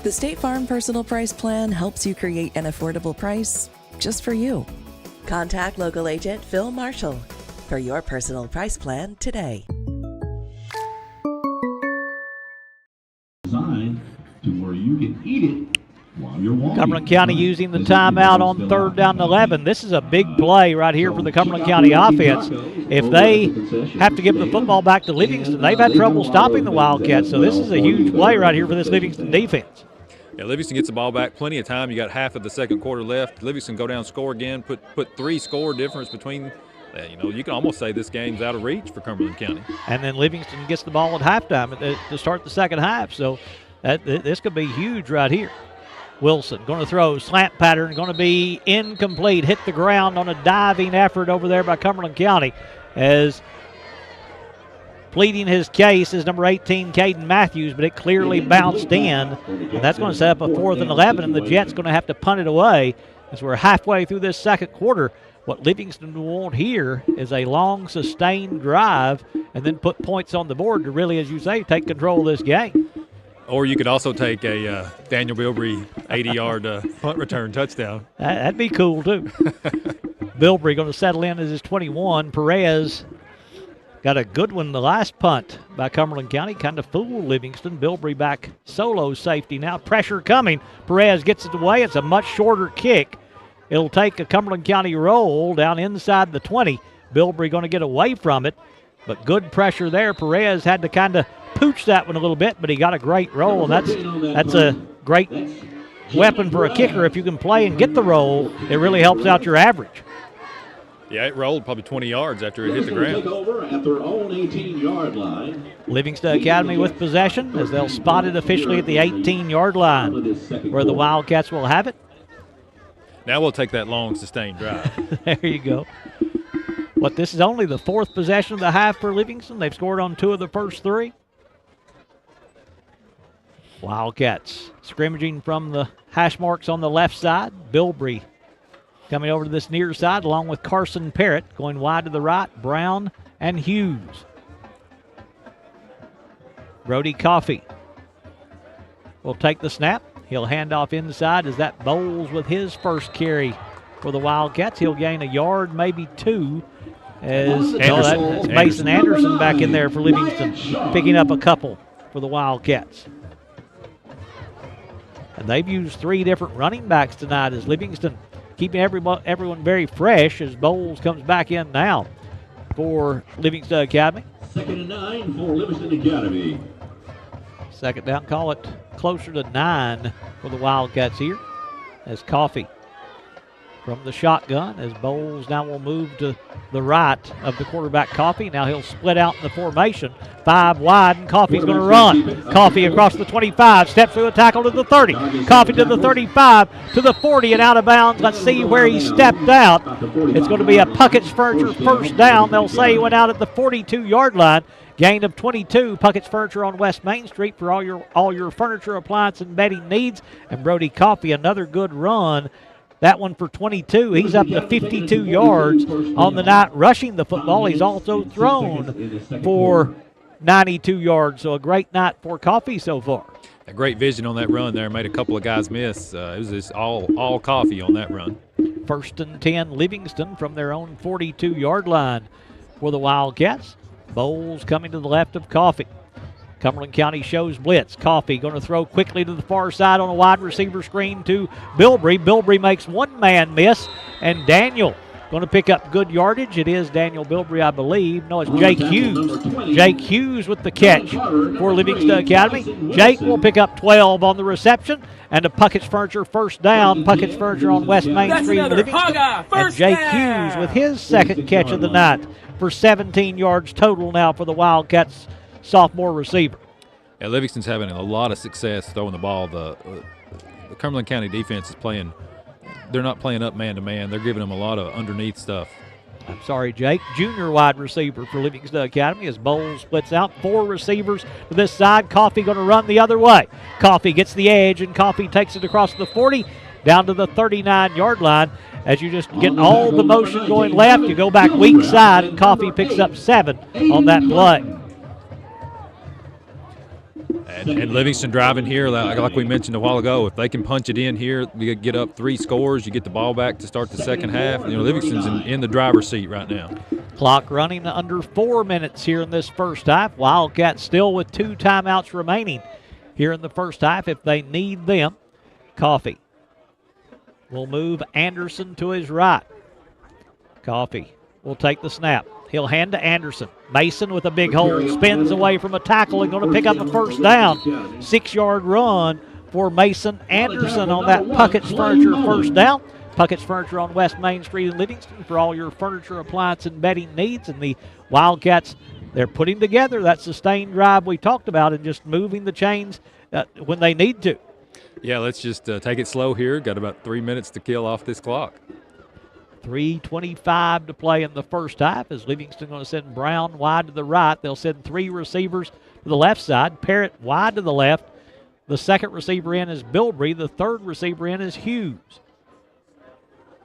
The State Farm Personal Price Plan helps you create an affordable price just for you. Contact local agent Phil Marshall for your personal price plan today. Designed to where you can eat it while you're walking. Cumberland County using the timeout on 3rd down and 11. This is a big play right here for the Cumberland County offense. If they have to give the football back to Livingston, they've had trouble stopping the Wildcats, so this is a huge play right here for this Livingston defense. Yeah, Livingston gets the ball back, plenty of time. You got half of the 2nd quarter left. Livingston go down, score again, put 3 score difference between. You can almost say this game's out of reach for Cumberland County. And then Livingston gets the ball at halftime to start the 2nd half. So this could be huge right here. Wilson going to throw, slant pattern, going to be incomplete. Hit the ground on a diving effort over there by Cumberland County, as pleading his case is number 18, Caden Matthews, but it clearly bounced in. And that's going to set up a 4th and 11, and the Jets going to have to punt it away as we're halfway through this 2nd quarter. What Livingston want here is a long, sustained drive and then put points on the board to really, as you say, take control of this game. Or you could also take a Daniel Bilbrey 80-yard punt return touchdown. That'd be cool, too. Bilbrey going to settle in as his 21. Perez got a good one the last punt by Cumberland County. Kind of fooled Livingston. Bilbrey back solo safety now. Pressure coming. Perez gets it away. It's a much shorter kick. It'll take a Cumberland County roll down inside the 20. Bilbrey going to get away from it, but good pressure there. Perez had to kind of pooch that one a little bit, but he got a great roll, and that's a great weapon for a kicker. If you can play and get the roll, it really helps out your average. Yeah, it rolled probably 20 yards after it hit the ground. Took over at their own 18-yard line. Livingston Academy with possession as they'll spot it officially at the 18-yard line, where the Wildcats will have it. Now we'll take that long, sustained drive. There you go. But this is only the 4th possession of the half for Livingston. They've scored on 2 of the first 3. Wildcats scrimmaging from the hash marks on the left side. Bilbrey coming over to this near side along with Carson Parrott. Going wide to the right, Brown and Hughes. Brody Coffey will take the snap. He'll hand off inside as that Bowles with his first carry for the Wildcats. He'll gain a yard, maybe 2. That's Mason Anderson back in there for Livingston, picking up a couple for the Wildcats. And they've used 3 different running backs tonight as Livingston keeping everyone very fresh as Bowles comes back in now for Livingston Academy. 2nd and 9 for Livingston Academy. 2nd down, call it closer to 9 for the Wildcats here as Coffey from the shotgun, as Bowles now will move to the right of the quarterback Coffey. Now he'll split out in the formation. 5 wide, and Coffey's going to run. Coffey across the 25, steps through a tackle to the 30. Coffey to the 35, to the 40, and out of bounds. Let's see where he stepped out. It's going to be a Puckett's Furniture first down. They'll say he went out at the 42-yard line. Gain of 22. Puckett's Furniture on West Main Street for all your furniture, appliance, and bedding needs. And Brody Coffey, another good run. That one for 22. He's up to 52 yards on the night rushing the football. He's also thrown for 92 yards. So a great night for Coffey so far. A great vision on that run there. Made a couple of guys miss. It was just all Coffey on that run. 1st and 10 Livingston from their own 42-yard line for the Wildcats. Bowles coming to the left of Coffey. Cumberland County shows blitz. Coffee going to throw quickly to the far side on a wide receiver screen to Bilbrey. Bilbrey makes one man miss, and Daniel going to pick up good yardage. It is Daniel Bilbrey, I believe. No, it's Jake Hughes. Jake Hughes with the catch for Livingston Academy. Jake will pick up 12 on the reception, and a Puckett's Furniture first down. Puckett's Furniture on West Main Street in Livingston. And Jake Hughes with his second catch of the night for 17 yards total now for the Wildcats sophomore receiver. Yeah, Livingston's having a lot of success throwing the ball. The Cumberland County defense is playing. They're not playing up man-to-man. They're giving them a lot of underneath stuff. I'm sorry, Jake. Junior wide receiver for Livingston Academy as Bowles splits out. 4 receivers to this side. Coffee going to run the other way. Coffee gets the edge, and Coffee takes it across the 40 down to the 39-yard line. As you just get all the motion going left, you go back weak side, and Coffee picks up 7 on that play. And Livingston driving here, like we mentioned a while ago, if they can punch it in here, you get up 3 scores, you get the ball back to start the second half. Livingston's in the driver's seat right now. Clock running under 4 minutes here in this first half. Wildcats still with 2 timeouts remaining here in the first half if they need them. Coffee will move Anderson to his right. Coffee will take the snap. He'll hand to Anderson. Mason with a big hole spins away from a tackle and going to pick up a first down. 6-yard run for Mason Anderson on that Puckett's Furniture first down. Puckett's Furniture on West Main Street in Livingston for all your furniture, appliance, and bedding needs. And the Wildcats, they're putting together that sustained drive we talked about and just moving the chains when they need to. Yeah, let's just take it slow here. Got about 3 minutes to kill off this clock. 3:25 to play in the first half as Livingston going to send Brown wide to the right. They'll send 3 receivers to the left side. Parrott wide to the left. The second receiver in is Bilbrey. The third receiver in is Hughes.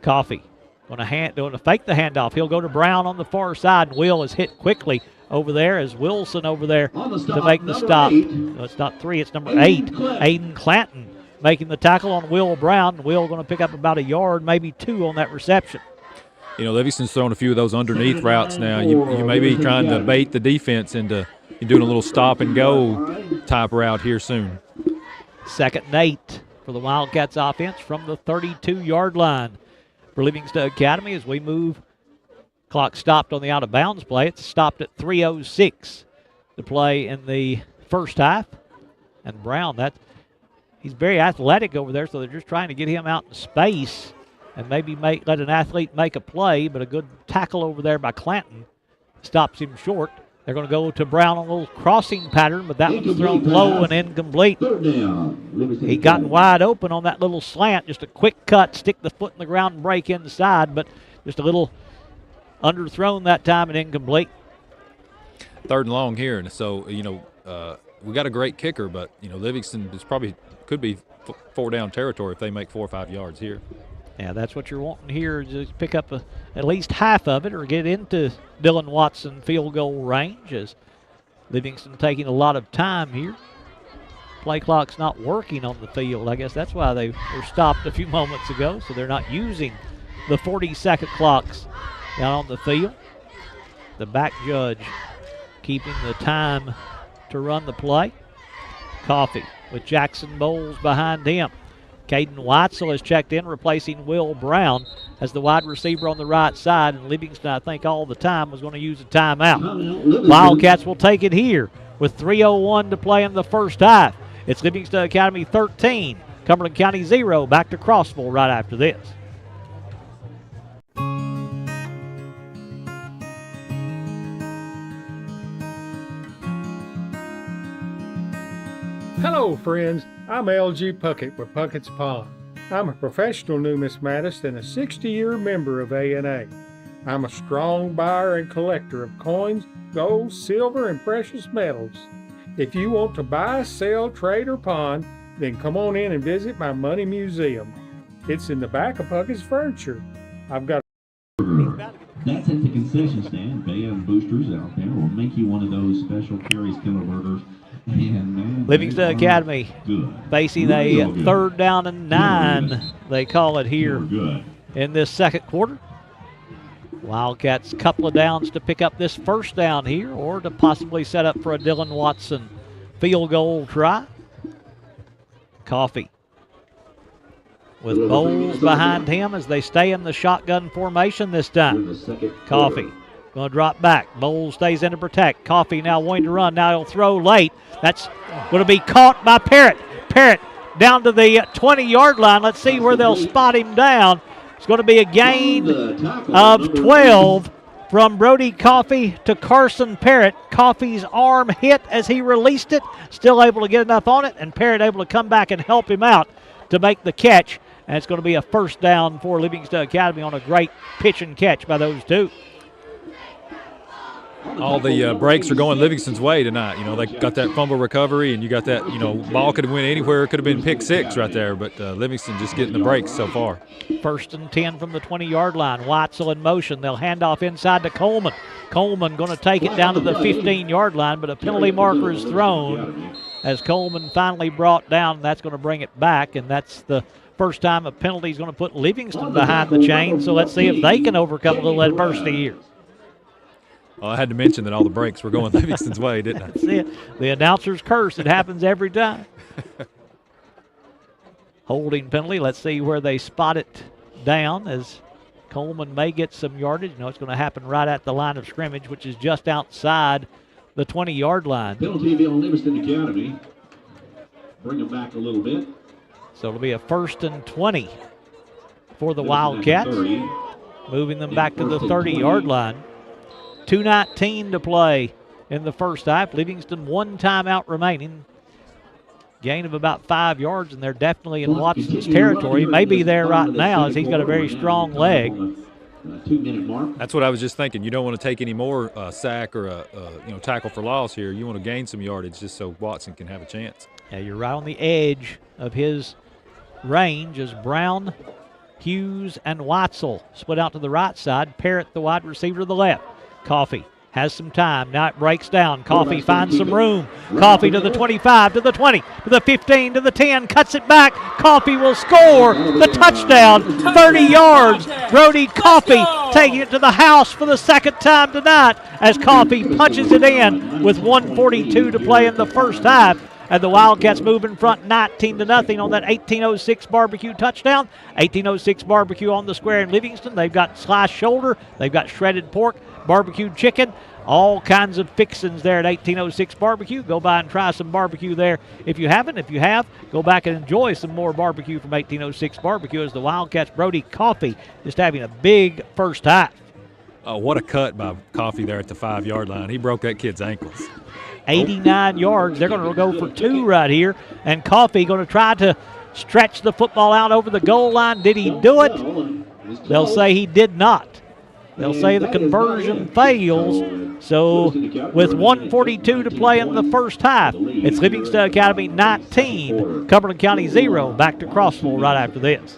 Coffee going to fake the handoff. He'll go to Brown on the far side, and Will is hit quickly over there as Wilson over there to make the stop. No, it's not 3, it's number 8. Aiden Clanton making the tackle on Will Brown. Will going to pick up about a yard, maybe 2 on that reception. Livingston's throwing a few of those underneath routes now. You may be trying to bait the defense into doing a little stop-and-go type route here soon. 2nd and 8 for the Wildcats offense from the 32-yard line for Livingston Academy as we move. Clock stopped on the out-of-bounds play. It's stopped at 3:06 to play in the first half. And Brown, he's very athletic over there, so they're just trying to get him out in space and maybe let an athlete make a play, but a good tackle over there by Clanton stops him short. They're going to go to Brown on a little crossing pattern, but that one's thrown low and incomplete. He got wide open on that little slant, just a quick cut, stick the foot in the ground and break inside, but just a little underthrown that time and incomplete. 3rd and long here, and so, we got a great kicker, but, Livingston could be 4-down territory if they make 4 or 5 yards here. Yeah, that's what you're wanting here, just pick up at least half of it or get into Dylan Watson field goal range as Livingston taking a lot of time here. Play clock's not working on the field. I guess that's why they were stopped a few moments ago, so they're not using the 40-second clocks down on the field. The back judge keeping the time to run the play. Coffee with Jackson Bowles behind him. Caden Weitzel has checked in, replacing Will Brown as the wide receiver on the right side, and Livingston, I think, all the time was going to use a timeout. Wildcats will take it here with 3:01 to play in the first half. It's Livingston Academy 13, Cumberland County 0. Back to Crossville right after this. Hello, friends. I'm L.G. Puckett with Puckett's Pond. I'm a professional numismatist and a 60-year member of A&A. I'm a strong buyer and collector of coins, gold, silver, and precious metals. If you want to buy, sell, trade, or pawn, then come on in and visit my money museum. It's in the back of Puckett's Furniture. I've got That's at the concession stand. Band boosters out there will make you one of those special Carrie's Killer Burgers. And man, Livingston Academy facing a 3rd down and 9, they call it here in this second quarter. Wildcats couple of downs to pick up this first down here or to possibly set up for a Dylan Watson field goal try. Coffee with Bowles behind him as they stay in the shotgun formation this time. Coffee going to drop back. Bowles stays in to protect. Coffee now wanting to run. Now he'll throw late. That's going to be caught by Parrott. Parrott down to the 20-yard line. Let's see where they'll spot him down. It's going to be a gain of 12 from Brody Coffee to Carson Parrott. Coffee's arm hit as he released it. Still able to get enough on it, and Parrott able to come back and help him out to make the catch. And it's going to be a first down for Livingston Academy on a great pitch and catch by those two. All the breaks are going Livingston's way tonight. You know, they got that fumble recovery, and you got that, ball could have went anywhere. It could have been pick six right there, but Livingston just getting the breaks so far. 1st and 10 from the 20-yard line. Watzel in motion. They'll hand off inside to Coleman. Coleman going to take it down to the 15-yard line, but a penalty marker is thrown as Coleman finally brought down. That's going to bring it back, and that's the first time a penalty is going to put Livingston behind the chain. So let's see if they can overcome a little adversity here. Well, I had to mention that all the breaks were going Livingston's way, didn't I? That's it. The announcer's curse. It happens every time. Holding penalty. Let's see where they spot it down as Coleman may get some yardage. It's going to happen right at the line of scrimmage, which is just outside the 20-yard line. Penalty on Livingston Academy. Bring them back a little bit. So it'll be a 1st and 20 for the Wildcats. Moving them back to the 30-yard line. 2:19 to play in the first half. Livingston 1 timeout remaining. Gain of about 5 yards, and they're definitely in Watson's territory. May be there right now as he's got a very strong leg. 2-minute mark. That's what I was just thinking. You don't want to take any more sack or a tackle for loss here. You want to gain some yardage just so Watson can have a chance. Yeah, you're right on the edge of his range as Brown, Hughes, and Watzel split out to the right side. Parrott, the wide receiver, to the left. Coffee has some time. Now it breaks down. Coffee finds some room. Coffee to the 25, to the 20, to the 15, to the 10. Cuts it back. Coffee will score the touchdown. 30 yards. Brody Coffee taking it to the house for the second time tonight as Coffee punches it in with 1:42 to play in the first half. And the Wildcats move in front 19-0 on that 1806 barbecue touchdown. 1806 barbecue on the square in Livingston. They've got sliced shoulder. They've got shredded pork, barbecued chicken, all kinds of fixings there at 1806 barbecue. Go by and try some barbecue there if you haven't. If you have, go back and enjoy some more barbecue from 1806 barbecue as the Wildcats, Brody Coffee, just having a big first half. Oh, what a cut by Coffee there at the 5-yard line. He broke that kid's ankles. 89 yards. They're going to go for 2 right here. And Coffee going to try to stretch the football out over the goal line. Did he do it? They'll say he did not. They'll say the conversion fails. So with 1:42 to play in the first half, it's Livingston Academy 19, Cumberland County 0. Back to Crossville right after this.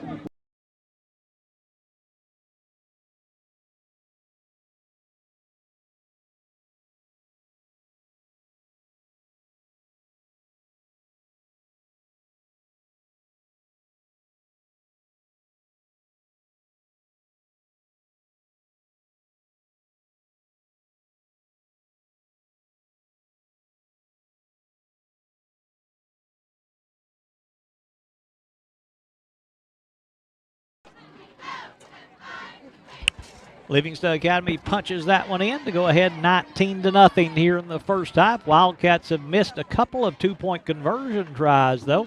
Livingston Academy punches that one in to go ahead 19-0 here in the first half. Wildcats have missed a couple of 2-point conversion tries, though.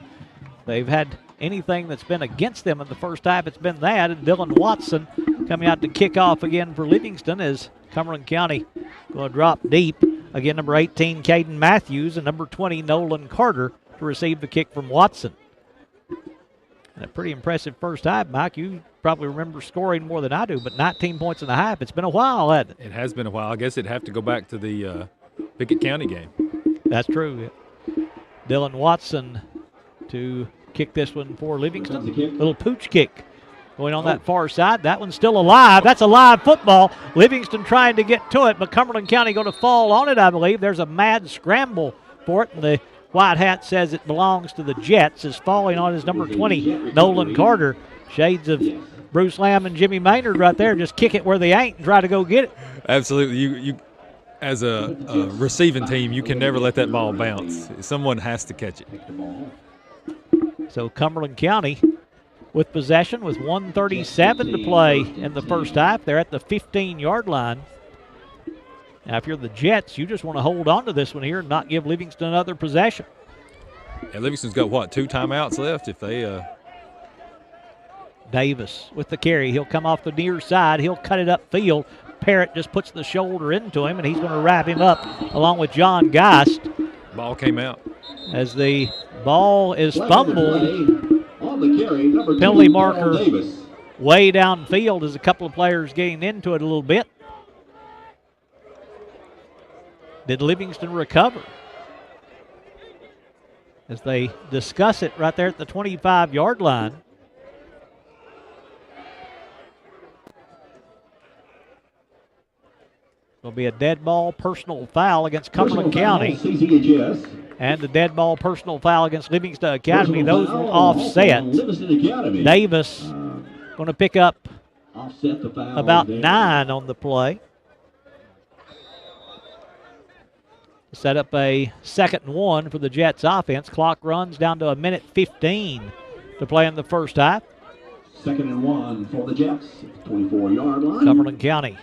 They've had anything that's been against them in the first half, it's been that. And Dylan Watson coming out to kick off again for Livingston as Cumberland County going to drop deep. Again, number 18, Caden Matthews, and number 20, Nolan Carter, to receive the kick from Watson. And a pretty impressive first half, Mike. You probably remember scoring more than I do, but 19 points and a half. It's been a while, hasn't it? It has been a while. I guess it'd have to go back to the Pickett County game. That's true. Dylan Watson to kick this one for Livingston. Little pooch kick going on that far side. That one's still alive. That's a live football. Livingston trying to get to it, but Cumberland County going to fall on it, I believe. There's a mad scramble for it, and the white hat says it belongs to the Jets. Is falling on his number 20, Nolan Carter. Shades of Bruce Lamb and Jimmy Maynard right there. Just kick it where they ain't and try to go get it. Absolutely. as a receiving team, you can never let that ball bounce. Someone has to catch it. So Cumberland County with possession with 1:37 to play in the first half. They're at the 15-yard line. Now, if you're the Jets, you just want to hold on to this one here and not give Livingston another possession. Yeah, Livingston's got, what, 2 timeouts left if they Davis with the carry. He'll come off the near side. He'll cut it upfield. Parrott just puts the shoulder into him, and he's going to wrap him up along with John Geist. Ball came out. As the ball is fumbled. Penalty marker way downfield as a couple of players getting into it a little bit. Did Livingston recover? As they discuss it right there at the 25-yard line. It'll be a dead ball personal foul against Cumberland County. And the dead ball personal foul against Livingston Academy. Those will offset. Davis going to pick up about 9 on the play. Set up a 2nd and 1 for the Jets offense. Clock runs down to 1:15 to play in the first half. 2nd and 1 for the Jets, 24-yard line. Cumberland County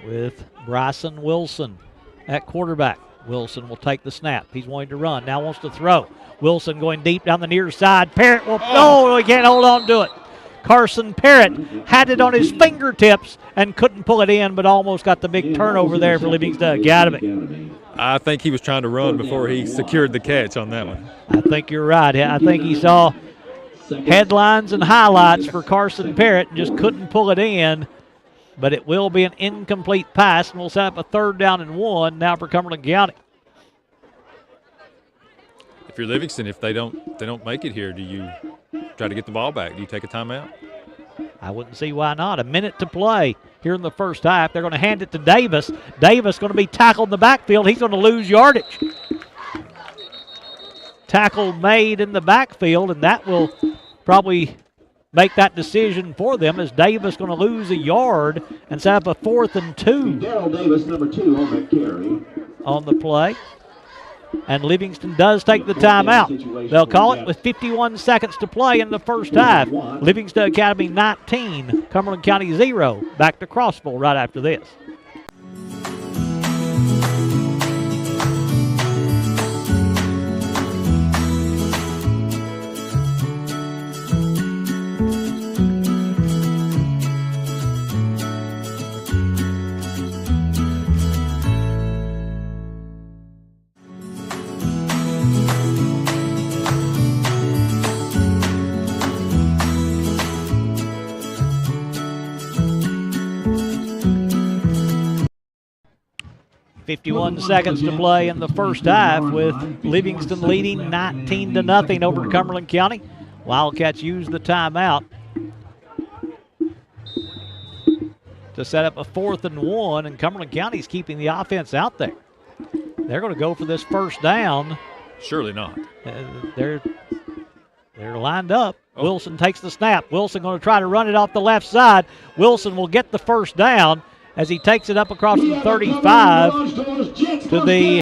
with Bryson Wilson at quarterback. Wilson will take the snap. He's wanting to run. Now wants to throw. Wilson going deep down the near side. Parrott will, he can't hold on to it. Carson Parrott had it on his fingertips and couldn't pull it in, but almost got the big turnover there for Livingston Academy. I think he was trying to run before he secured the catch on that one. I think you're right. I think he saw headlines and highlights for Carson Parrott and just couldn't pull it in. But it will be an incomplete pass, and we'll set up a 3rd down and 1 now for Cumberland County. If you're Livingston, if they don't make it here, do you try to get the ball back? Do you take a timeout? I wouldn't see why not. A minute to play here in the first half. They're going to hand it to Davis. Davis going to be tackled in the backfield. He's going to lose yardage. Tackle made in the backfield, and that will probably make that decision for them as Davis going to lose a yard and set up a 4th and 2. Darrell Davis, number 2 on that carry. On the play. And Livingston does take the timeout. They'll call it with 51 seconds to play in the first half. Livingston Academy 19, Cumberland County 0. Back to Crossville right after this. .51 seconds to play in the first half with Livingston leading 19-0 over Cumberland County. Wildcats use the timeout to set up a 4th and 1, and Cumberland County's keeping the offense out there. They're going to go for this first down. Surely not. They're lined up. Wilson takes the snap. Wilson going to try to run it off the left side. Wilson will get the first down as he takes it up across the 35 to the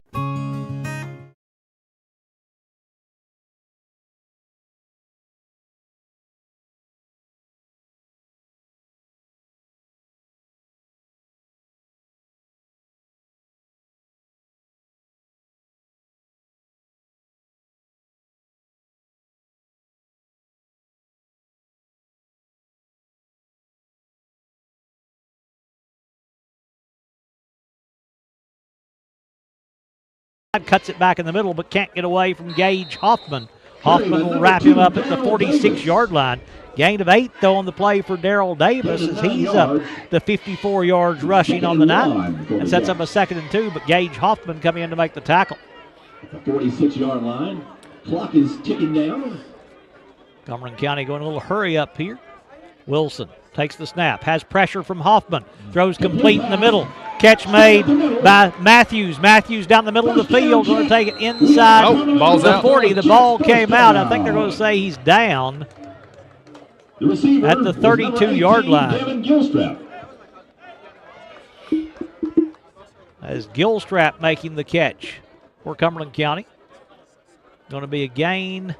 cuts it back in the middle, but can't get away from Gage Hoffman. Hoffman will wrap him up at the 46-yard line. Gain of 8, though, on the play for Darrell Davis as he's up the 54 yards rushing on the night and sets up a 2nd and 2, but Gage Hoffman coming in to make the tackle. The 46-yard line. Clock is ticking down. Cumberland County going a little hurry up here. Wilson takes the snap, has pressure from Hoffman, throws complete in the middle. Catch made by Matthews. Matthews down the middle of the field, going to take it inside the 40. The ball came out. I think they're going to say he's down at the 32-yard line. as Gilstrap making the catch for Cumberland County. Going to be a gain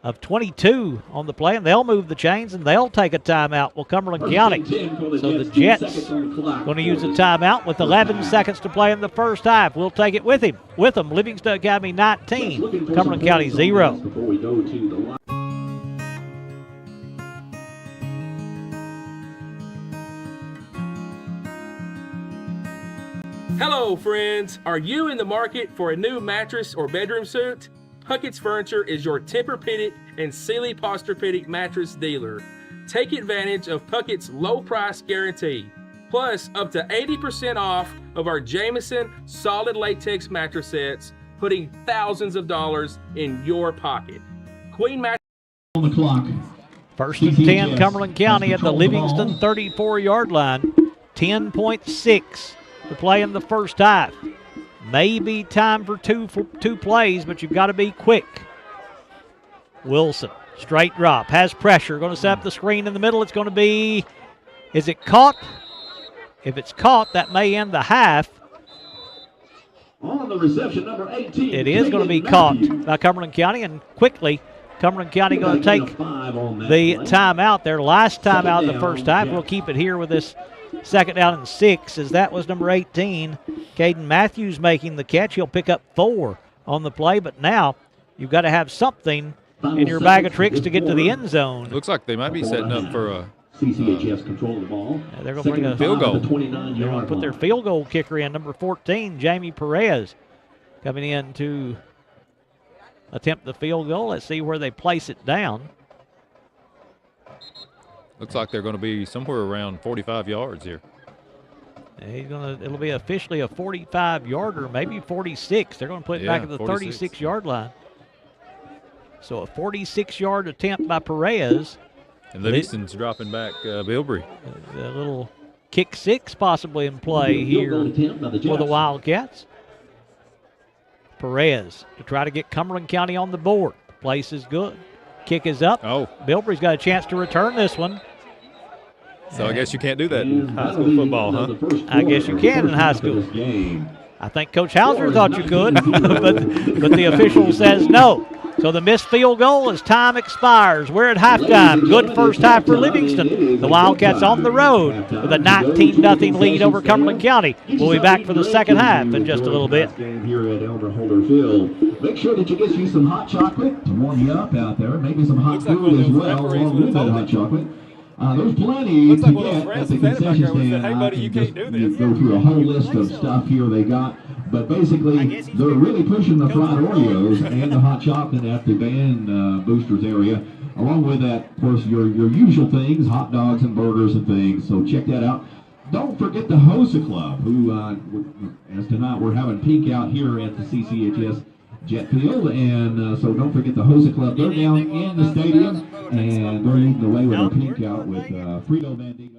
of 22 on the play, and they'll move the chains, and they'll take a timeout. Well, Cumberland County. So the Jets going to use a timeout with 11 seconds to play in the first half. We'll take it with them. Livingston Academy 19, Cumberland County 0. Hello, friends. Are you in the market for a new mattress or bedroom suit? Puckett's Furniture is your Tempur-Pedic and Sealy Posturepedic mattress dealer. Take advantage of Puckett's low price guarantee, plus up to 80% off of our Jameson solid latex mattress sets, putting thousands of dollars in your pocket. Queen mattress On the clock. First and 10, Cumberland County at the Livingston 34-yard line. 10.6 to play in the first half. Maybe time for two plays, but you've got to be quick. Wilson, straight drop, has pressure, going to set up the screen in the middle. It's going to be, is it caught? If it's caught, that may end the half. On the reception, number 18. It is going to be caught by Cumberland County, and quickly, Cumberland County going to take the timeout, their last timeout in the first half. We'll keep it here with this second down and 6, as that was number 18, Caden Matthews making the catch. He'll pick up 4 on the play, but now you've got to have something in your bag of tricks to get to the end zone. Looks like they might be setting up for a CCHS control the ball. They're going to bring a field goal. They're going to put their field goal kicker in, number 14, Jamie Perez, coming in to attempt the field goal. Let's see where they place it down. Looks like they're going to be somewhere around 45 yards here. It'll be officially a 45-yarder, maybe 46. They're going to put it back at the 36-yard line. So a 46-yard attempt by Perez. And Livingston's dropping back Bilbrey. A little kick 6 possibly in play here for the Wildcats. Perez to try to get Cumberland County on the board. Place is good. Kick is up. Oh. Bilbrey's got a chance to return this one. So I guess you can't do that in high school football, huh? I guess you can in high school. I think Coach Hauser thought you could, but the official says no. So the missed field goal as time expires. We're at halftime. Good first half for Livingston. The Wildcats on the road with a 19-0 lead over Cumberland County. We'll be back for the second half in just a little bit. Here at Elmer Holder Field. Make sure that you get you some hot chocolate to warm you up out there. Maybe some hot food as well, along with that hot chocolate. There's plenty to get at the concession stand. Hey, buddy, you can't do this. Go through a whole list of stuff here they got. But basically, they're really pushing the fried Oreos and the hot chocolate at the band boosters area. Along with that, of course, your usual things, hot dogs and burgers and things. So check that out. Don't forget the Hosa Club, who, as tonight, we're having peak out here at the CCHS Jet Field, and so don't forget the Hosa Club. They're down in the stadium, and they're leading the way with a pink out with Frito Bandito.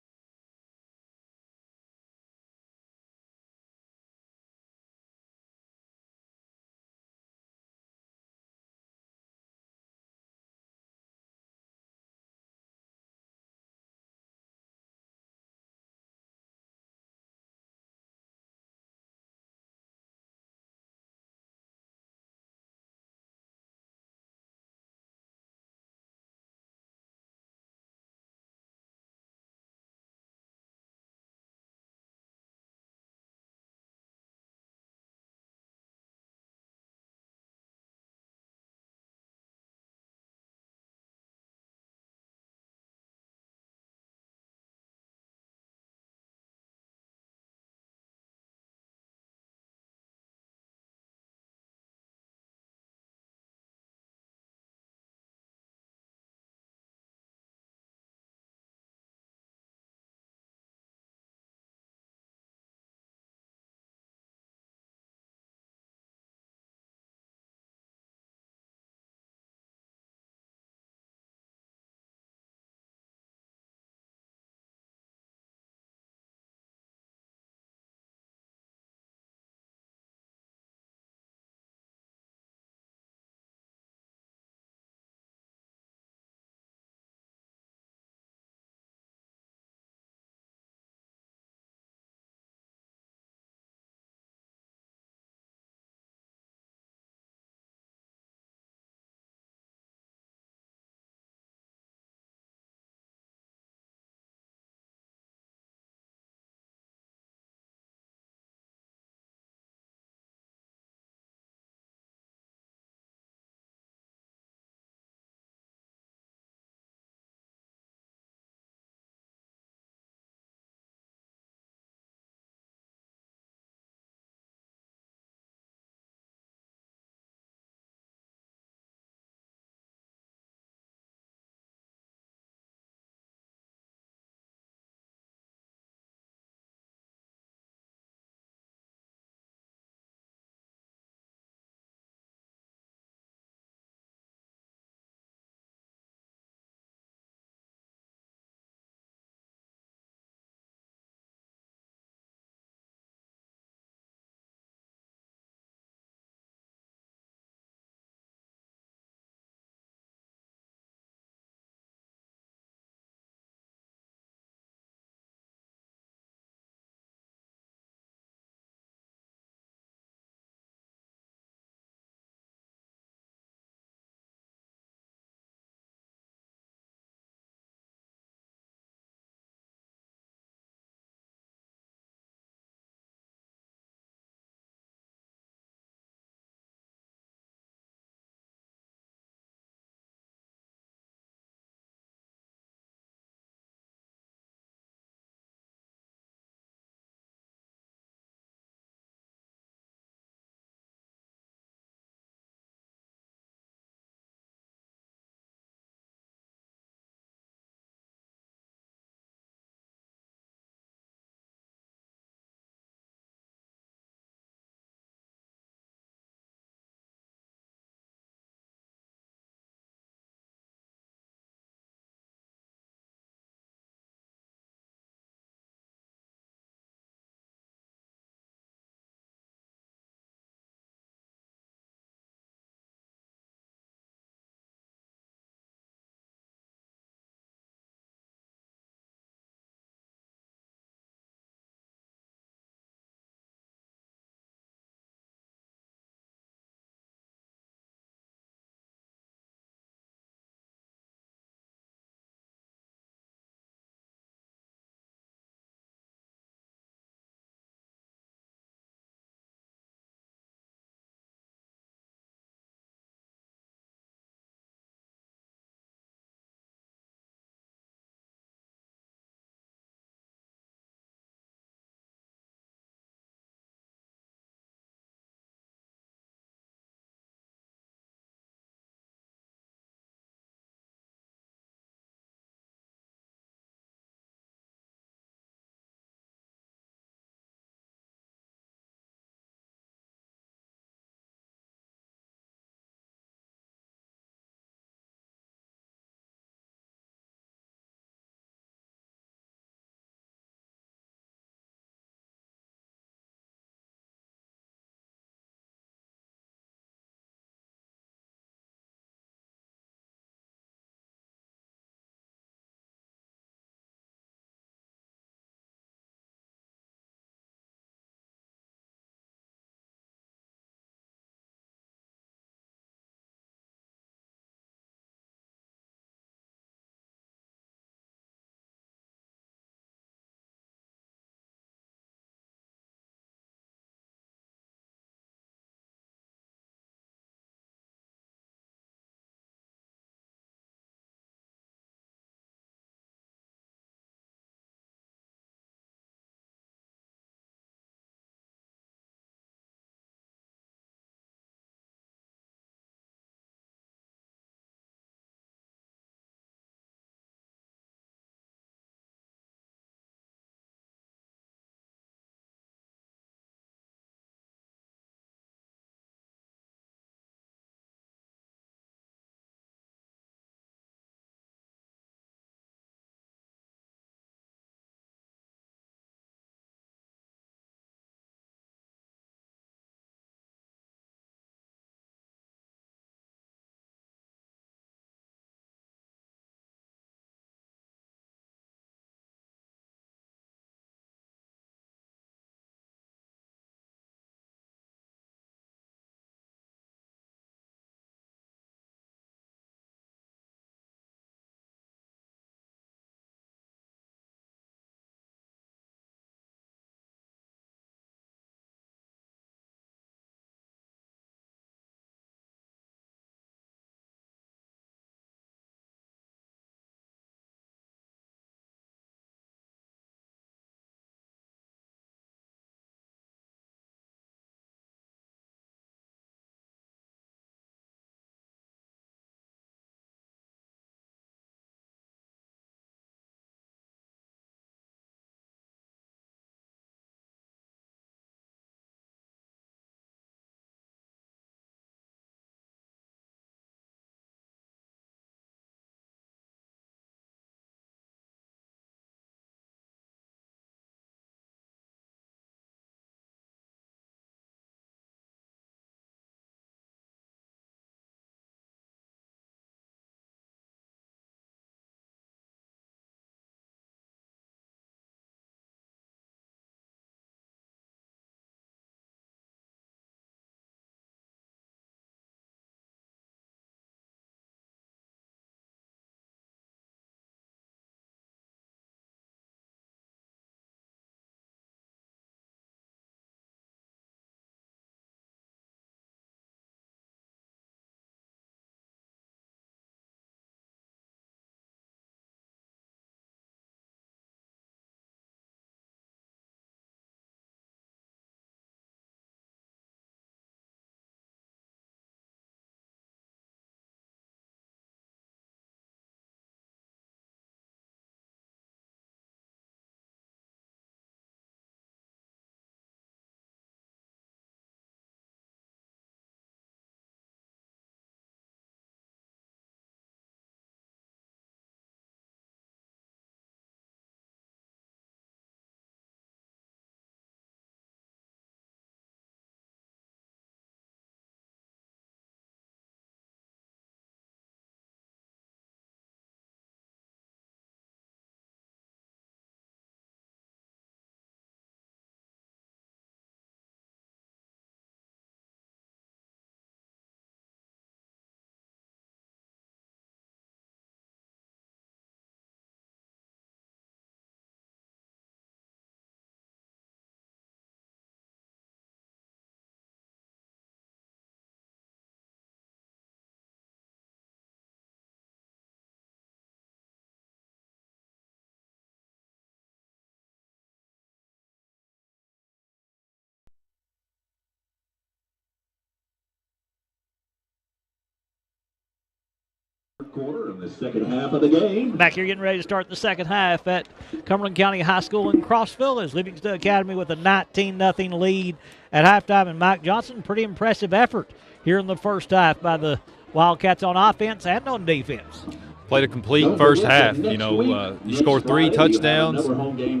quarter in the second half of the game. Back here getting ready to start the second half at Cumberland County High School in Crossville as Livingston Academy with a 19-0 lead at halftime. And Mike Johnson, pretty impressive effort here in the first half by the Wildcats on offense and on defense. Played a complete first half. You know, you score 3 touchdowns and you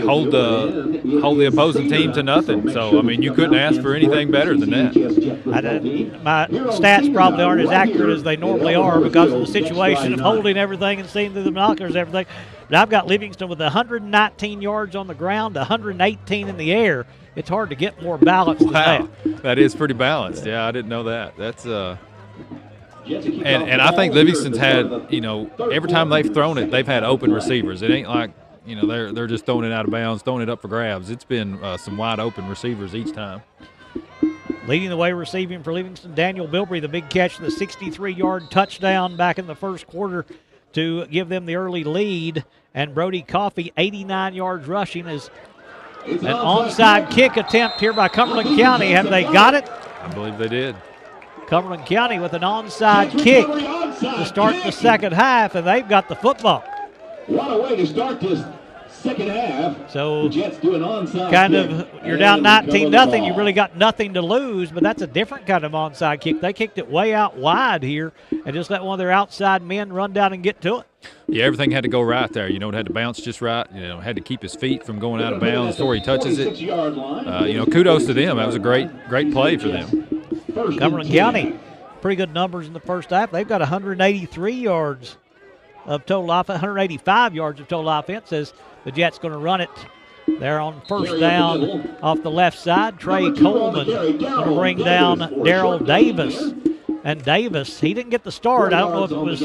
hold the opposing team to nothing. So, I mean, you couldn't ask for anything better than that. My stats probably aren't as accurate as they normally are because of the situation of holding everything and seeing through the binoculars and everything. But I've got Livingston with 119 yards on the ground, 118 in the air. It's hard to get more balanced than that. That is pretty balanced. Yeah, I didn't know that. That's And I think Livingston's had, you know, every time they've thrown it, they've had open receivers. It ain't like, you know, they're just throwing it out of bounds, throwing it up for grabs. It's been some wide open receivers each time. Leading the way receiving for Livingston, Daniel Bilbrey, the big catch, the 63-yard touchdown back in the first quarter to give them the early lead. And Brody Coffey, 89 yards rushing, is an onside kick attempt here by Cumberland County. Have they got it? I believe they did. Cumberland County with an onside kick to start the second half, and they've got the football. What a way to start this second half. So, the Jets do an onside kind kick, of, you're down 19-0. You really got nothing to lose, but that's a different kind of onside kick. They kicked it way out wide here and just let one of their outside men run down and get to it. Yeah, everything had to go right there. You know, it had to bounce just right. You know, had to keep his feet from going out of bounds before he touches it. You know, kudos to them. That was a great play for them. Cumberland County, pretty good numbers in the first half. They've got 183 yards of total offense, 185 yards of total offense as the Jets going to run it. They're on first down off the left side. Trey Coleman going to bring down Darrell Davis. And Davis, he didn't get the start. I don't know if it was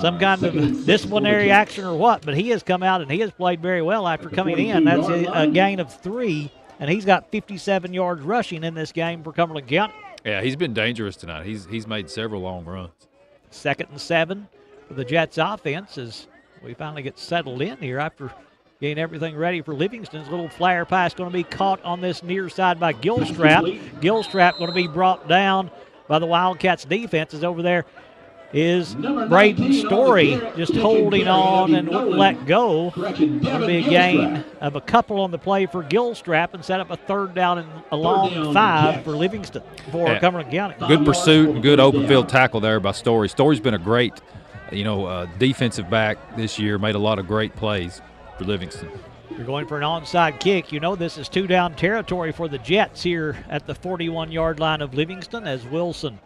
some kind of disciplinary action or what, but he has come out and he has played very well after coming in. That's a gain of 3, and he's got 57 yards rushing in this game for Cumberland County. Yeah, he's been dangerous tonight. He's made several long runs. 2nd and 7 for the Jets offense as we finally get settled in here after getting everything ready for Livingston's little flare pass going to be caught on this near side by Gilstrap. Gilstrap going to be brought down by the Wildcats defense. Is over there is Braden Story just holding on and wouldn't let go. Going to be a gain of a couple on the play for Gilstrap and set up a 3rd down and a long 5 for Livingston for Cumberland County. Good pursuit and good open field tackle there by Story. Story's been a great, defensive back this year, made a lot of great plays for Livingston. You're going for an onside kick. You know this is 2-down territory for the Jets here at the 41-yard line of Livingston as Wilson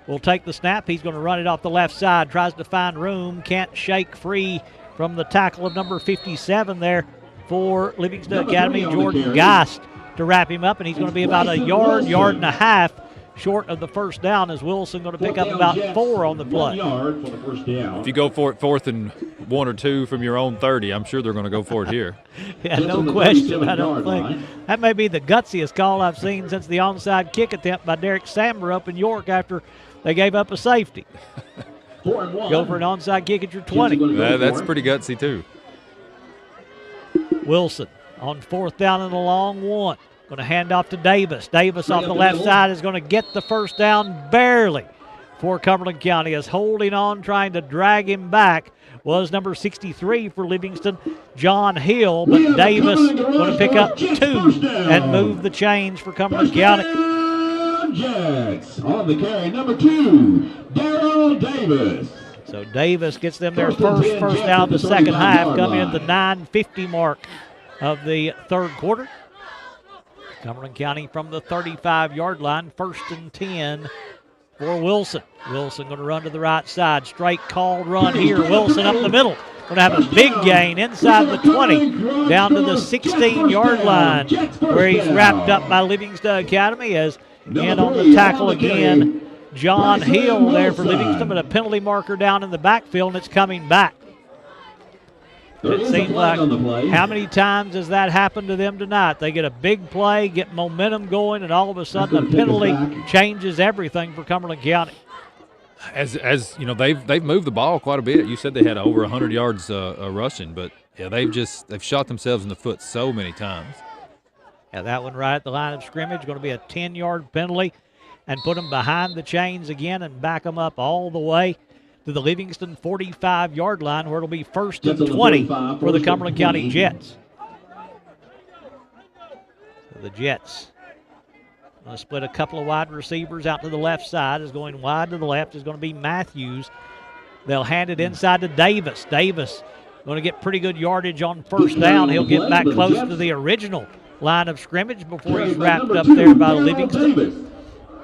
will take the snap. He's going to run it off the left side, tries to find room, can't shake free from the tackle of number 57 there for Livingston Academy, Jordan Geist, to wrap him up, and he's going to be about a yard and a half short of the first down as Wilson going to pick up about 4 on the play. If you go for it 4th and 1 or 2 from your own 30, I'm sure they're going to go for it here. Yeah, no question, I don't think. That may be the gutsiest call I've seen since the onside kick attempt by Derek Samber up in York after they gave up a safety. Go for an onside kick at your 20. That's pretty gutsy, too. Wilson on 4th down and a long 1. Going to hand off to Davis. Davis off the left side is going to get the first down barely for Cumberland County. Is holding on, trying to drag him back was number 63 for Livingston, John Hill. But Davis going to pick up 2 and move the chains for Cumberland County. Jets on the carry, number 2, Darrell Davis. So Davis gets them their first down of the second half, coming at the 9:50 mark of the 3rd quarter. Cumberland County from the 35-yard line, 1st and 10 for Wilson. Wilson going to run to the right side. Straight called run here. Wilson up the middle. Going to have a big gain inside the 20 down to the 16-yard line where he's wrapped up by Livingston Academy as in on the tackle again. John Hill there for Livingston, but a penalty marker down in the backfield, and it's coming back. It seems like how many times has that happened to them tonight? They get a big play, get momentum going, and all of a sudden a penalty changes everything for Cumberland County. As you know, they've moved the ball quite a bit. You said they had over 100 yards rushing, but yeah, they've shot themselves in the foot so many times. Yeah, that one right at the line of scrimmage, going to be a 10-yard penalty. and put them behind the chains again and back them up all the way to the Livingston 45-yard line, where it'll be 1st and 20 for the Cumberland County Jets. So the Jets going to split a couple of wide receivers out to the left side. Is going wide to the left is going to be Matthews. They'll hand it inside to Davis. Davis going to get pretty good yardage on 1st down. He'll get back close to the original line of scrimmage before he's wrapped up there by Livingston.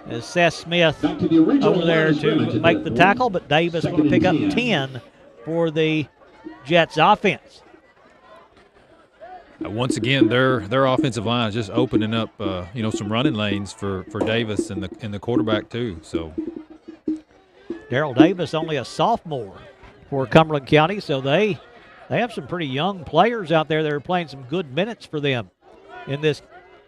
As Seth Smith over there to make the tackle, but Davis going to pick up 10 for the Jets offense. Once again, their offensive line is just opening up, some running lanes for Davis and the quarterback too. So Darrell Davis, only a sophomore for Cumberland County, so they have some pretty young players out there that are playing some good minutes for them in this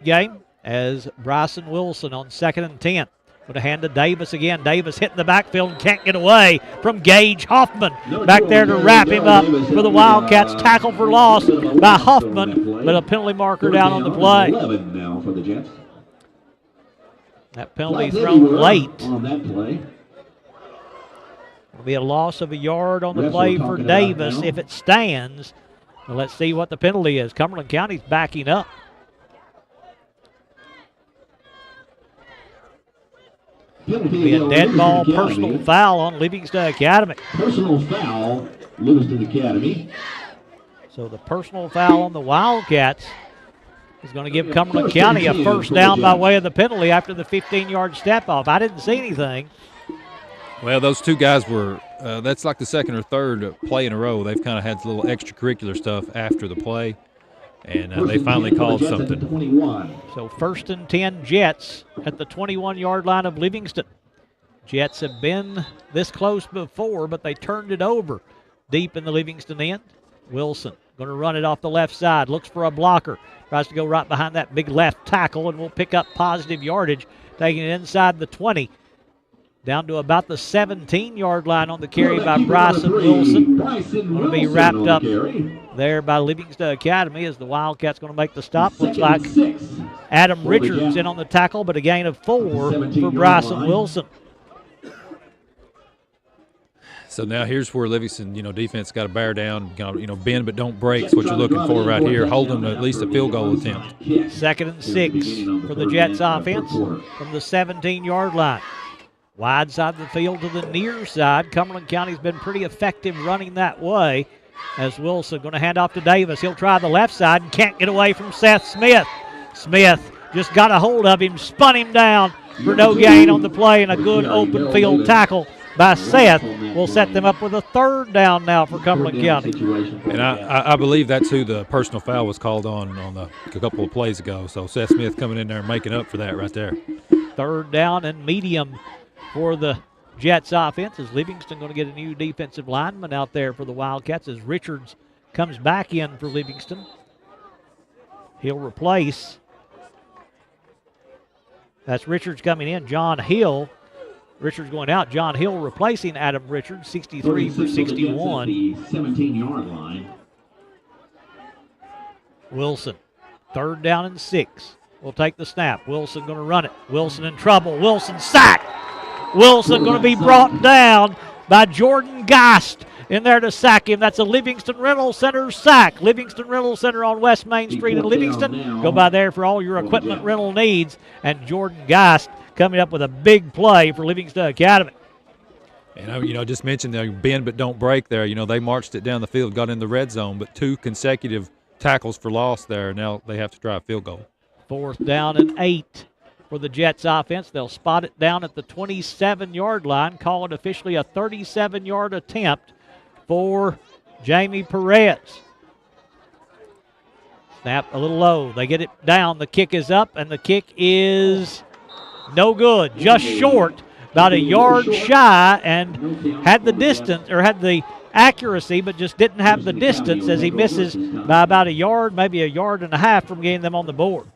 game. As Bryson Wilson on 2nd and 10. Going to hand to Davis again. Davis hitting the backfield and can't get away from Gage Hoffman. Back there to wrap him up for the Wildcats. Tackle for loss by Hoffman, but a penalty marker down on the play. That penalty thrown late. It'll be a loss of a yard on the play for Davis if it stands. Well, let's see what the penalty is. Cumberland County's backing up. Be a dead ball personal foul on Livingston Academy. Personal foul, Livingston Academy. So the personal foul on the Wildcats is going to give Cumberland County a 1st down by way of the penalty after the 15-yard step off. I didn't see anything. Well, those two guys were, that's like the 2nd or 3rd play in a row. They've kind of had a little extracurricular stuff after the play, and they finally called something. So 1st and 10 Jets at the 21-yard line of Livingston. Jets have been this close before, but they turned it over deep in the Livingston end. Wilson going to run it off the left side, looks for a blocker, tries to go right behind that big left tackle, and will pick up positive yardage, taking it inside the 20. Down to about the 17-yard line on the carry by Bryson Wilson. Going to be wrapped up there by Livingston Academy as the Wildcats going to make the stop. Looks like Adam Richards in on the tackle, but a gain of 4 for Bryson Wilson. So now here's where Livingston, defense got to bear down, bend but don't break. Is what you're looking for right here. Hold them to at least a field goal attempt. 2nd and 6 for the Jets offense from the 17-yard line. Wide side of the field to the near side. Cumberland County's been pretty effective running that way as Wilson going to hand off to Davis. He'll try the left side and can't get away from Seth Smith. Smith just got a hold of him, spun him down for no gain on the play, and a good open field tackle by Seth will set them up with a 3rd down now for Cumberland County. And I believe that's who the personal foul was called on a couple of plays ago. So Seth Smith coming in there and making up for that right there. 3rd down and medium for the Jets offense as Livingston going to get a new defensive lineman out there for the Wildcats as Richards comes back in for Livingston. He'll replace, that's Richards coming in, John Hill. Richards going out, John Hill replacing Adam Richards, 63 for 61. 17-yard line. Wilson, 3rd down and 6. Will take the snap. Wilson going to run it. Wilson in trouble. Wilson sacked. Wilson going to be brought down by Jordan Geist in there to sack him. That's a Livingston Rental Center sack. Livingston Rental Center on West Main Street in Livingston. Go by there for all your equipment rental needs. And Jordan Geist coming up with a big play for Livingston Academy. And, just mentioned the bend but don't break there. They marched it down the field, got in the red zone, but 2 consecutive tackles for loss there. Now they have to try a field goal. 4th down and 8 for the Jets offense. They'll spot it down at the 27-yard line, call it officially a 37-yard attempt for Jamie Perez. Snap a little low. They get it down. The kick is up, and the kick is no good. Just short, about a yard shy, and had the distance, or had the accuracy, but just didn't have the distance as he misses by about a yard, maybe a yard and a half from getting them on the board.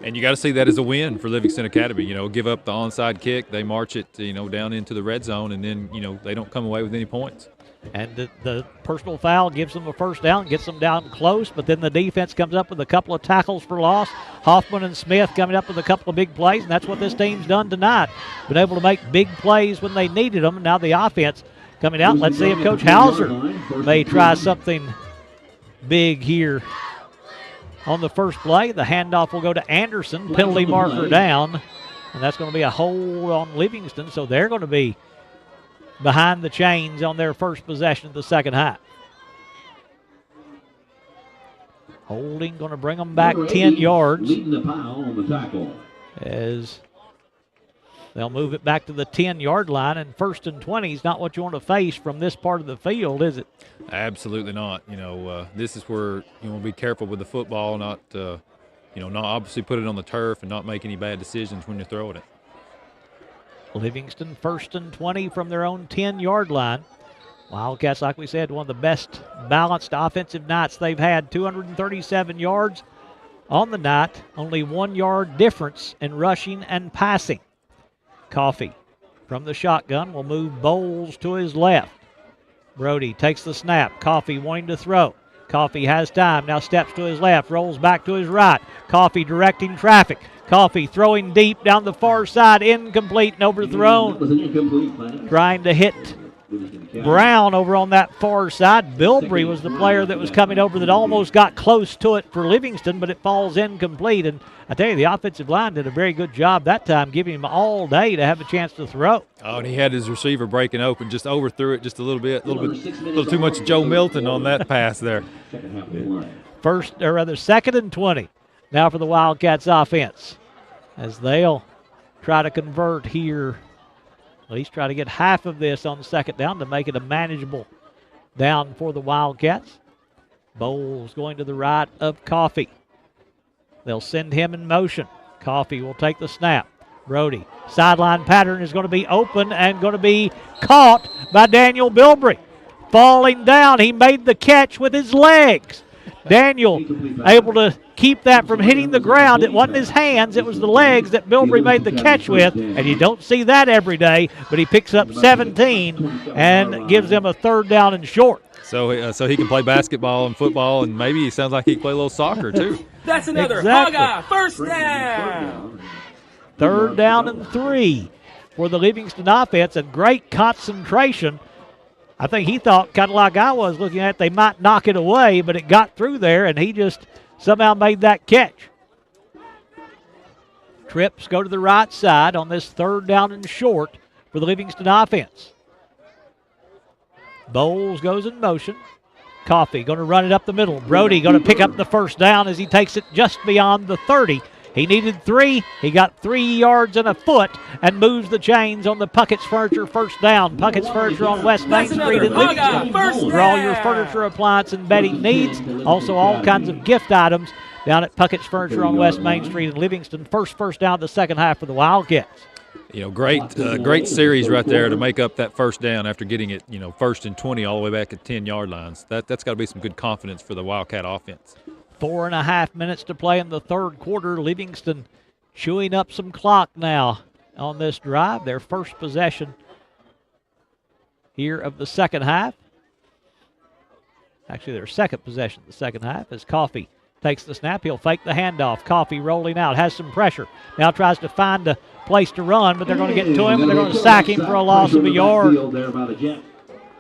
And you got to see that as a win for Livingston Academy. You know, give up the onside kick, they march it, you know, down into the red zone, and then, you know, they don't come away with any points. And the personal foul gives them a first down, gets them down close, but then the defense comes up with a couple of tackles for loss. Hoffman and Smith coming up with a couple of big plays, and that's what this team's done tonight. Been able to make big plays when they needed them, and now the offense coming out. Let's see if Coach Hauser may try something big here on the first play. The handoff will go to Anderson, penalty marker down, and that's going to be a hold on Livingston, so they're going to be behind the chains on their first possession of the second half. Holding going to bring them back 10 yards as they'll move it back to the 10-yard line, and 1st and 20 is not what you want to face from this part of the field, is it? Absolutely not. You know, this is where you want to be careful with the football, not not obviously put it on the turf and not make any bad decisions when you're throwing it. Livingston 1st and 20 from their own 10-yard line. Wildcats, like we said, one of the best balanced offensive nights they've had. 237 yards on the night, only 1 yard difference in rushing and passing. Coffee from the shotgun will move Bowles to his left. Brody takes the snap. Coffee wanting to throw. Coffee has time, now steps to his left, rolls back to his right. Coffee directing traffic. Coffee throwing deep down the far side, incomplete and overthrown. Trying to hit Brown over on that far side. Bilbrey was the player that was coming over that almost got close to it for Livingston, but it falls incomplete. And I tell you, the offensive line did a very good job that time, giving him all day to have a chance to throw. Oh, and he had his receiver breaking open, just overthrew it just a little little too much Joe Milton on that pass there. 2nd and 20. Now for the Wildcats offense, as they'll try to convert here, at least try to get half of this on 2nd down to make it a manageable down for the Wildcats. Bowles going to the right of Coffee. They'll send him in motion. Coffee will take the snap. Brody, sideline pattern is going to be open and going to be caught by Daniel Bilbrey. Falling down, he made the catch with his legs. Daniel able to keep that from hitting the ground. It wasn't his hands, it was the legs that Bilbrey made the catch with, and you don't see that every day, but he picks up 17 and gives them a 3rd down and short. So he can play basketball and football, and maybe he sounds like he can play a little soccer too. That's another Hogeye first down. 3rd down and 3 for the Livingston offense, and great concentration. I think he thought, kind of like I was looking at, they might knock it away, but it got through there, and he just somehow made that catch. Trips go to the right side on this 3rd down and short for the Livingston offense. Bowles goes in motion. Coffee going to run it up the middle. Brody going to pick up the first down as he takes it just beyond the 30. He needed 3. He got 3 yards and a foot and moves the chains on the Puckett's Furniture first down. Puckett's Furniture on West Main Street in Livingston. For all your furniture, appliance, and bedding needs. Also all kinds of gift items down at Puckett's Furniture on West Main Street in Livingston. First down the second half for the Wildcats. You know, great series right there to make up that first down after getting it, 1st and 20 all the way back at 10-yard lines. That's got to be some good confidence for the Wildcat offense. 4.5 minutes to play in the 3rd quarter. Livingston chewing up some clock now on this drive. Their first possession here of the second half. Actually, their second possession of the second half as Coffee takes the snap. He'll fake the handoff. Coffee rolling out, has some pressure. Now tries to find a place to run, but they're going to get to him, and they're going to sack him for a loss of a yard.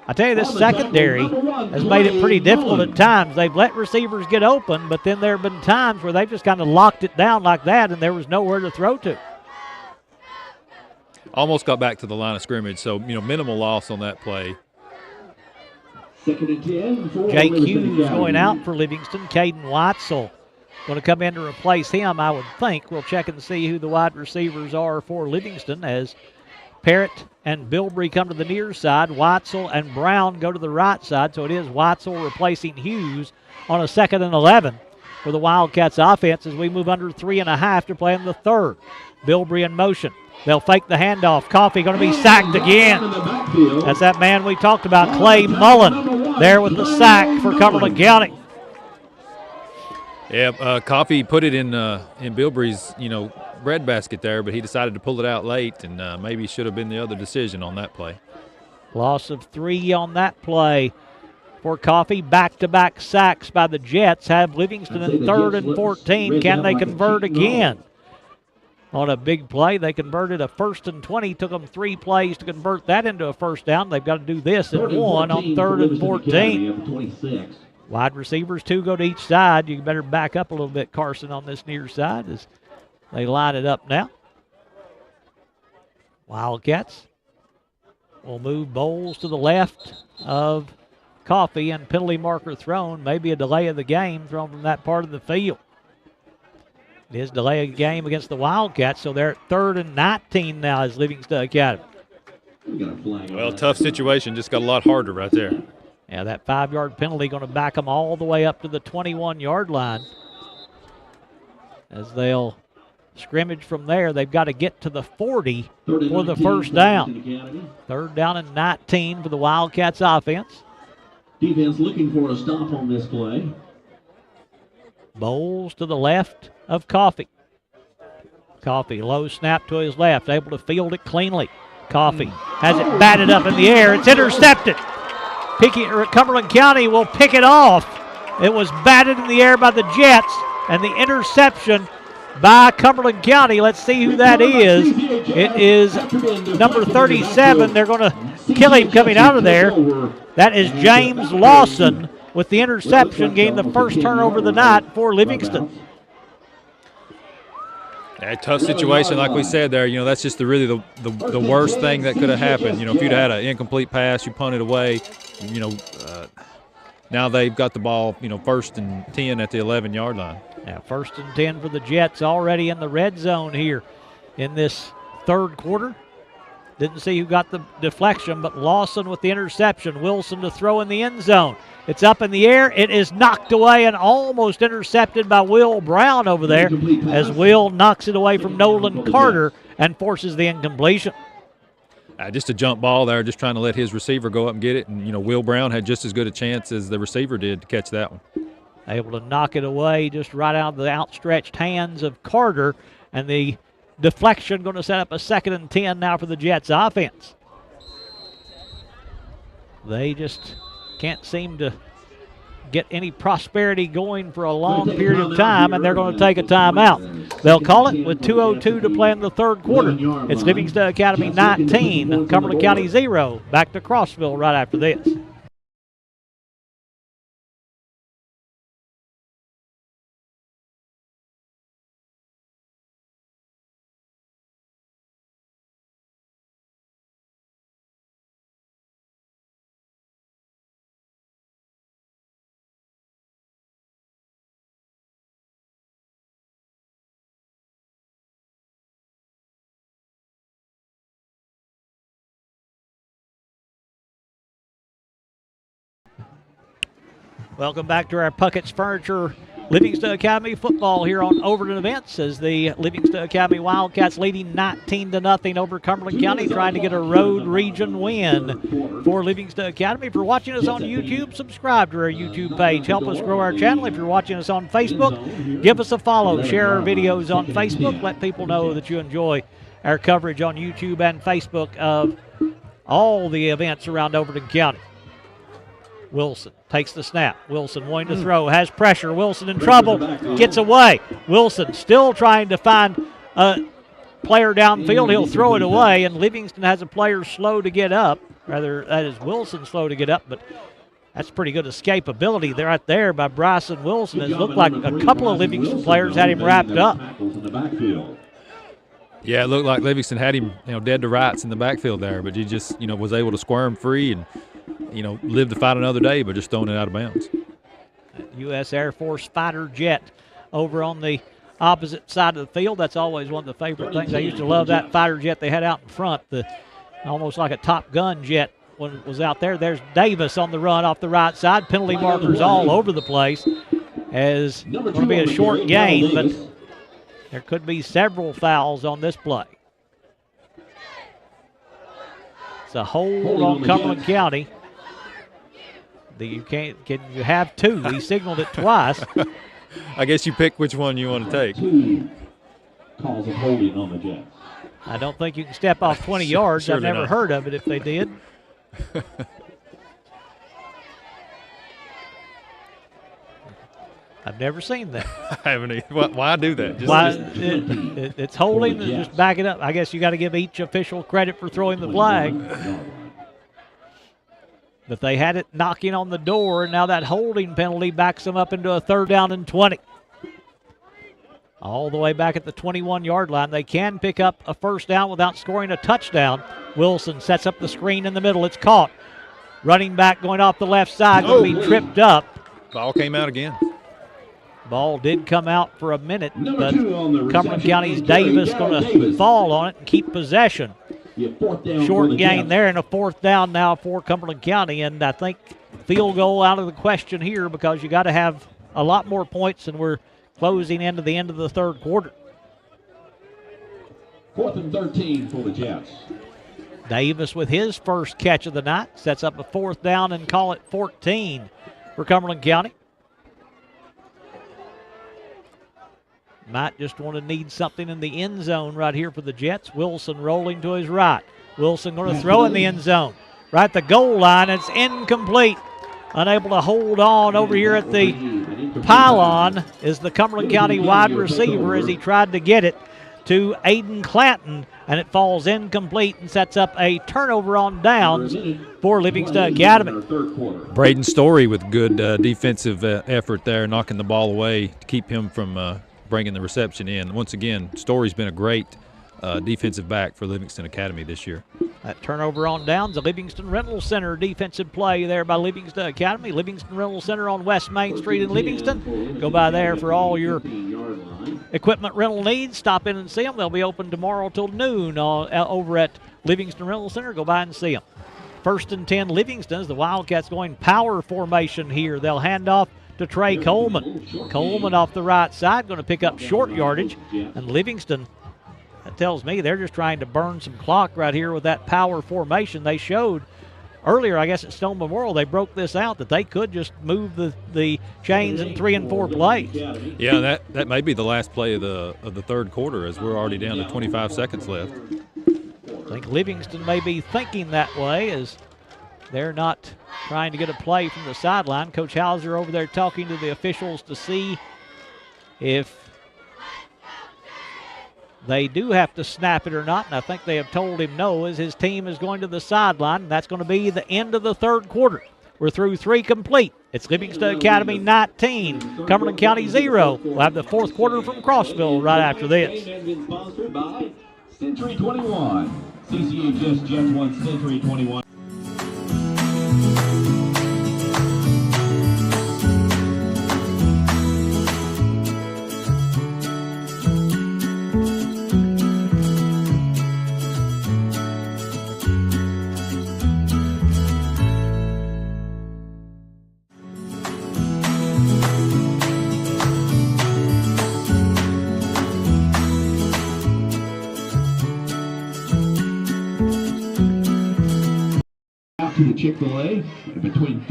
I tell you, this secondary has made it pretty difficult at times. They've let receivers get open, but then there have been times where they've just kind of locked it down like that, and there was nowhere to throw to. Almost got back to the line of scrimmage, so, minimal loss on that play. Jake Hughes going out for Livingston. Caden Weitzel going to come in to replace him, I would think. We'll check and see who the wide receivers are for Livingston as Parrott and Bilbrey come to the near side. Weitzel and Brown go to the right side, so it is Weitzel replacing Hughes on a 2nd and 11 for the Wildcats offense as we move under 3.5 to play in the 3rd. Bilbrey in motion. They'll fake the handoff. Coffee going to be sacked again. That's that man we talked about, Clay Mullen, there with the sack for Cumberland County. Yeah, Coffee put it in Bilbrey's, bread basket there, but he decided to pull it out late, and maybe should have been the other decision on that play. Loss of 3 on that play for Coffee. Back-to-back sacks by the Jets have Livingston in 3rd and 14. Can they convert again? On a big play, they converted a 1st and 20. Took them 3 plays to convert that into a first down. They've got to do this at 1 on 3rd and 14. Wide receivers, 2 go to each side. You better back up a little bit, Carson, on this near side as they line it up now. Wildcats will move Bowles to the left of Coffee, and penalty marker thrown. Maybe a delay of the game thrown from that part of the field. It is delay of the game against the Wildcats, so they're at 3rd and 19 now as Livingston Academy. Well, tough situation, just got a lot harder right there. Yeah, that 5-yard penalty going to back them all the way up to the 21-yard line. As they'll scrimmage from there, they've got to get to the 40 for the first down. 3rd down and 19 for the Wildcats offense. Defense looking for a stop on this play. Bowles to the left of Coffee. Coffee, low snap to his left, able to field it cleanly. Coffee has it batted up in the air. It's intercepted. Cumberland County will pick it off. It was batted in the air by the Jets, and the interception by Cumberland County. Let's see who that is. It is number 37. They're going to kill him coming out of there. That is James Lawson with the interception, gained the first turnover of the night for Livingston. A tough situation, like we said there. That's just really the worst thing that could have happened. If you'd had an incomplete pass, you punt it away. Now they've got the ball, 1st and 10 at the 11-yard line. Now 1st and 10 for the Jets, already in the red zone here in this 3rd quarter. Didn't see who got the deflection, but Lawson with the interception. Wilson to throw in the end zone. It's up in the air. It is knocked away and almost intercepted by Will Brown over there as Will knocks it away from Nolan Carter and forces the incompletion. Just a jump ball there, just trying to let his receiver go up and get it. And, Will Brown had just as good a chance as the receiver did to catch that one. Able to knock it away just right out of the outstretched hands of Carter. And the deflection going to set up a 2nd and 10 now for the Jets offense. They just can't seem to get any prosperity going for a long period of time, and they're going to take a timeout. They'll call it with 2:02 to play in the 3rd quarter. It's Livingston Academy 19, Cumberland County 0. Back to Crossville right after this. Welcome back to our Puckett's Furniture Livingston Academy football here on Overton Events as the Livingston Academy Wildcats leading 19-0 over Cumberland County, trying to get a road region win for Livingston Academy. If you're watching us on YouTube, subscribe to our YouTube page. Help us grow our channel. If you're watching us on Facebook, give us a follow. Share our videos on Facebook. Let people know that you enjoy our coverage on YouTube and Facebook of all the events around Overton County. Wilson takes the snap. Wilson wanting to throw, has pressure. Wilson in trouble, gets away. Wilson still trying to find a player downfield. He'll throw it away, and Livingston has a player slow to get up. Rather, that is Wilson slow to get up, but that's pretty good escapability there right there by Bryson Wilson. It looked like a couple of Livingston players had him wrapped up. Yeah, it looked like Livingston had him, dead to rights in the backfield there, but he just, was able to squirm free and live to fight another day, but just throwing it out of bounds. U.S. Air Force fighter jet over on the opposite side of the field. That's always one of the favorite things. I used to love that fighter jet they had out in front, almost like a Top Gun jet when it was out there. There's Davis on the run off the right side. Penalty markers all over the place. As going to be a short game, but there could be several fouls on this play. It's a hold on Cumberland County. You have 2. He signaled it twice. I guess you pick which one you want to take. 2 calls of holding on the Jets. I don't think you can step off 20 yards. I've never heard of it if they did. I've never seen that. I haven't. Why do that? It's holding and just back it up. I guess you got to give each official credit for throwing the flag. But they had it knocking on the door, and now that holding penalty backs them up into a 3rd down and 20. All the way back at the 21-yard line. They can pick up a 1st down without scoring a touchdown. Wilson sets up the screen in the middle. It's caught. Running back going off the left side will be tripped up. Ball came out again. Ball did come out for a minute, but Cumberland County's Davis going to fall on it and keep possession. Short gain there and a 4th down now for Cumberland County, and I think field goal out of the question here because you got to have a lot more points, and we're closing into the end of the 3rd quarter. 4th and 13 for the Jets. Davis with his first catch of the night sets up a 4th down and call it 14 for Cumberland County. Might just want to need something in the end zone right here for the Jets. Wilson rolling to his right. Wilson going to throw in the end zone. Right at the goal line, it's incomplete. Unable to hold on over here at the pylon is the Cumberland County wide receiver as he tried to get it to Aiden Clanton, and it falls incomplete and sets up a turnover on downs for Livingston Academy. Braden Story with good defensive effort there, knocking the ball away to keep him from bringing the reception in. Once again, Story's been a great defensive back for Livingston Academy this year. That turnover on downs, a Livingston Rental Center defensive play there by Livingston Academy. Livingston Rental Center on West Main Street in Livingston. Go by there for all your equipment rental needs. Stop in and see them. They'll be open tomorrow till noon over at Livingston Rental Center. Go by and see them. 1st and 10 Livingston as the Wildcats going power formation here. They'll hand off to Trey Coleman. Coleman off the right side, going to pick up short yardage. And Livingston, that tells me they're just trying to burn some clock right here with that power formation. They showed earlier, I guess at Stone Memorial, they broke this out that they could just move the chains in 3 and 4 plays. Yeah, that may be the last play of the 3rd quarter as we're already down to 25 seconds left. I think Livingston may be thinking that way as they're not trying to get a play from the sideline. Coach Hauser over there talking to the officials to see if they do have to snap it or not, and I think they have told him no as his team is going to the sideline, and that's going to be the end of the 3rd quarter. We're through 3 complete. It's Livingston Academy 19, Cumberland County 0. We'll have the 4th quarter from Crossville right after this. Sponsored by Century 21. CCHS Jets 1 Century 21. To the Chick-fil-A between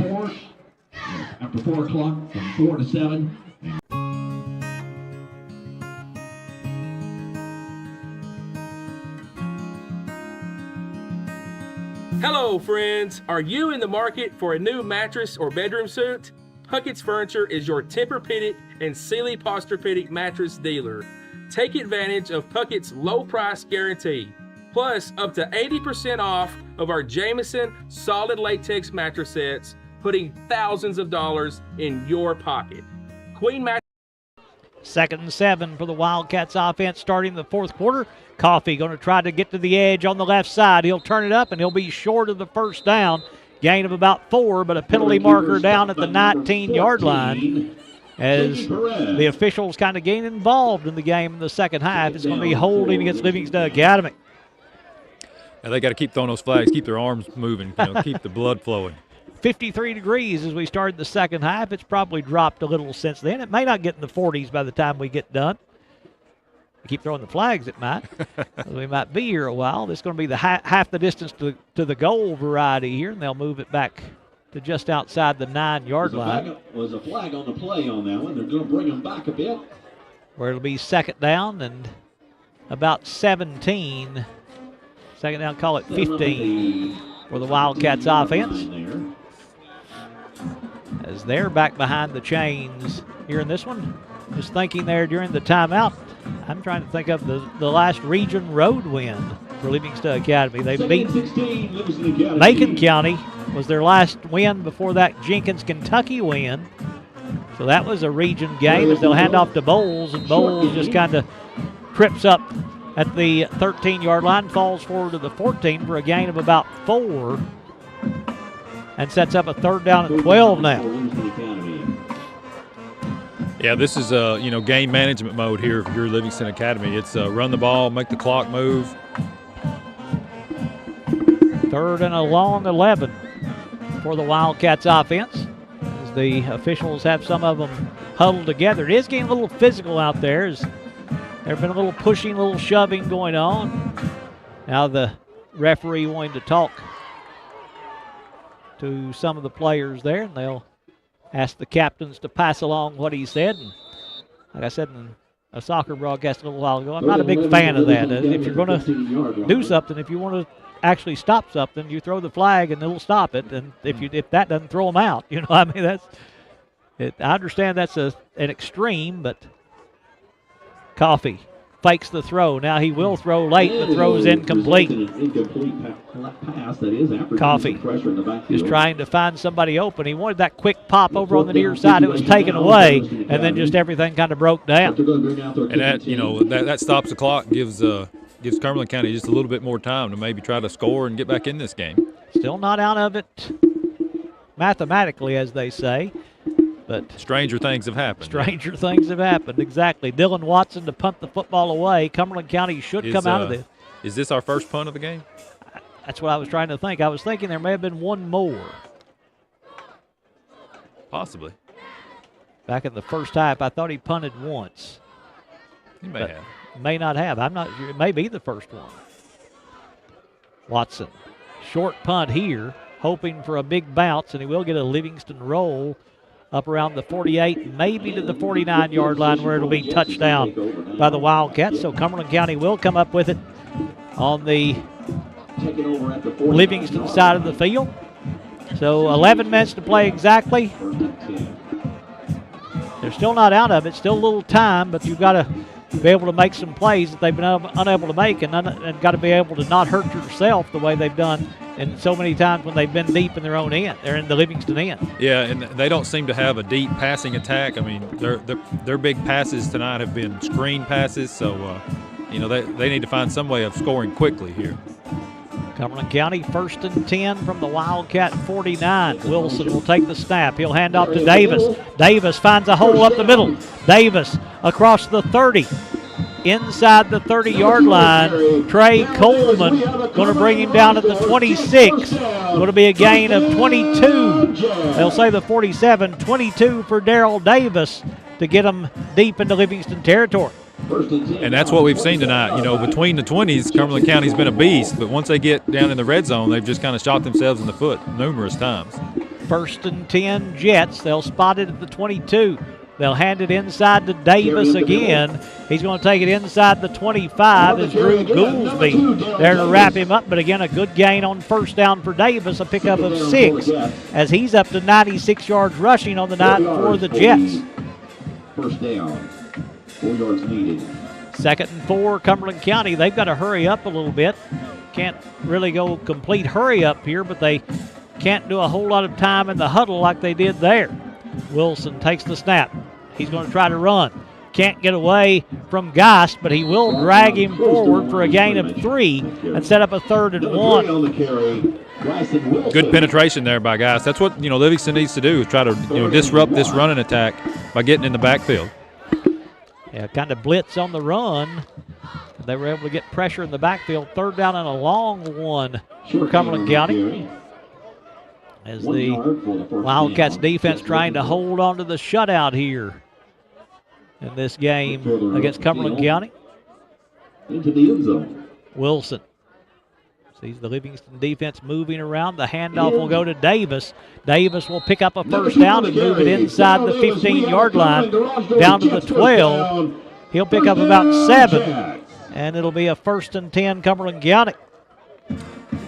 after 4 o'clock from 4 to 7. Hello, friends. Are you in the market for a new mattress or bedroom suite? Puckett's Furniture is your Tempur-Pedic and Sealy Posturepedic mattress dealer. Take advantage of Puckett's low price guarantee. Plus, up to 80% off of our Jameson solid latex mattress sets, putting thousands of dollars in your pocket. Queen mattress. 2nd and 7 for the Wildcats offense starting the 4th quarter. Coffey going to try to get to the edge on the left side. He'll turn it up, and he'll be short of the 1st down. Gain of about 4, but a penalty marker down at the 19-yard line. As the officials kind of get involved in the game in the 2nd half. It's going to be holding against Livingston Academy. Now they got to keep throwing those flags, keep their arms moving, keep the blood flowing. 53 degrees as we started the 2nd half. It's probably dropped a little since then. It may not get in the 40s by the time we get done. We keep throwing the flags, it might. We might be here a while. This is going to be the half the distance to the goal variety here, and they'll move it back to just outside the 9-yard line. Was a flag on the play on that one. They're going to bring them back a bit. Where it'll be second down and about 17. Second down, call it 15 for the Wildcats offense. As they're back behind the chains here in this one. Just thinking there during the timeout, I'm trying to think of the last region road win for Livingston Academy. They beat Macon County, was their last win before that Jenkins, Kentucky win. So that was a region game as they'll hand off to Bowles, and Bowles just kind of trips up at the 13-yard line, falls forward to the 14 for a gain of about 4, and sets up a third down and 12 now. Yeah, this is game management mode here if you're Livingston Academy. It's run the ball, make the clock move. Third and a long 11 for the Wildcats offense. As the officials have some of them huddled together. It is getting a little physical out there. There's been a little pushing, a little shoving going on. Now the referee wanting to talk to some of the players there, and they'll ask the captains to pass along what he said. And like I said in a soccer broadcast a little while ago, I'm not a big fan of that. If you're going to do something, if you want to actually stop something, you throw the flag and it'll stop it. And if that doesn't, throw them out. You know, I mean, that's it. I understand that's an extreme, but Coffee fakes the throw. Now he will throw late. The throw is incomplete. Coffee is trying to find somebody open. He wanted that quick pop over on the near side. It was taken away, and then just everything kind of broke down. And that stops the clock, gives Cumberland County just a little bit more time to maybe try to score and get back in this game. Still not out of it mathematically, as they say. But stranger things have happened. Stranger things have happened, exactly. Dylan Watson to punt the football away. Cumberland County should come out of this. Is this our first punt of the game? That's what I was trying to think. I was thinking there may have been one more. Possibly. Back in the first half, I thought he punted once. He may have. May not have. I'm not sure. It may be the first one. Watson. Short punt here, hoping for a big bounce, and he will get a Livingston roll up around the 48, maybe to the 49-yard line where it'll be touchdown by the Wildcats. So Cumberland County will come up with it on the Livingston side of the field. So 11 minutes to play exactly. They're still not out of it. Still a little time, but you've got to be able to make some plays that they've been unable to make, and got to be able to not hurt yourself the way they've done and so many times when they've been deep in their own end. They're in the Livingston end. Yeah, and they don't seem to have a deep passing attack. I mean, their big passes tonight have been screen passes, so they need to find some way of scoring quickly here. Cumberland County 1st and 10 from the Wildcat 49. Wilson will take the snap. He'll hand off to Davis. Davis finds a hole up the middle. Davis across the 30. Inside the 30-yard line, Trey Coleman going to bring him down at the 26. Going to be a gain of 22. They'll say the 47. 22 for Darrell Davis to get them deep into Livingston territory. And that's what we've seen tonight. Between the 20s, Cumberland County's been a beast, but once they get down in the red zone, they've just kind of shot themselves in the foot numerous times. 1st and 10 Jets. They'll spot it at the 22. They'll hand it inside to Davis again. He's going to take it inside the 25 as Drew Goolsby there to wrap him up. But again, a good gain on first down for Davis, a pickup of 6 as he's up to 96 yards rushing on the night for the Jets. First down, 4 yards needed. 2nd and 4, Cumberland County. They've got to hurry up a little bit. Can't really go complete hurry up here, but they can't do a whole lot of time in the huddle like they did there. Wilson takes the snap. He's going to try to run. Can't get away from Geist, but he will drag him forward for a gain of 3 and set up a 3rd and 1. Good penetration there by Geist. That's what Livingston needs to do, is try to disrupt this running attack by getting in the backfield. Yeah, kind of blitz on the run. They were able to get pressure in the backfield. 3rd down and a long one for Cumberland County. As the Wildcats defense trying to hold on to the shutout here in this game against Cumberland County. Into the end zone. Wilson Sees the Livingston defense moving around. The handoff will go to Davis. Davis will pick up a first down and move it inside the 15-yard line down to the 12. He'll pick up about 7, and it'll be a 1st and 10 Cumberland County.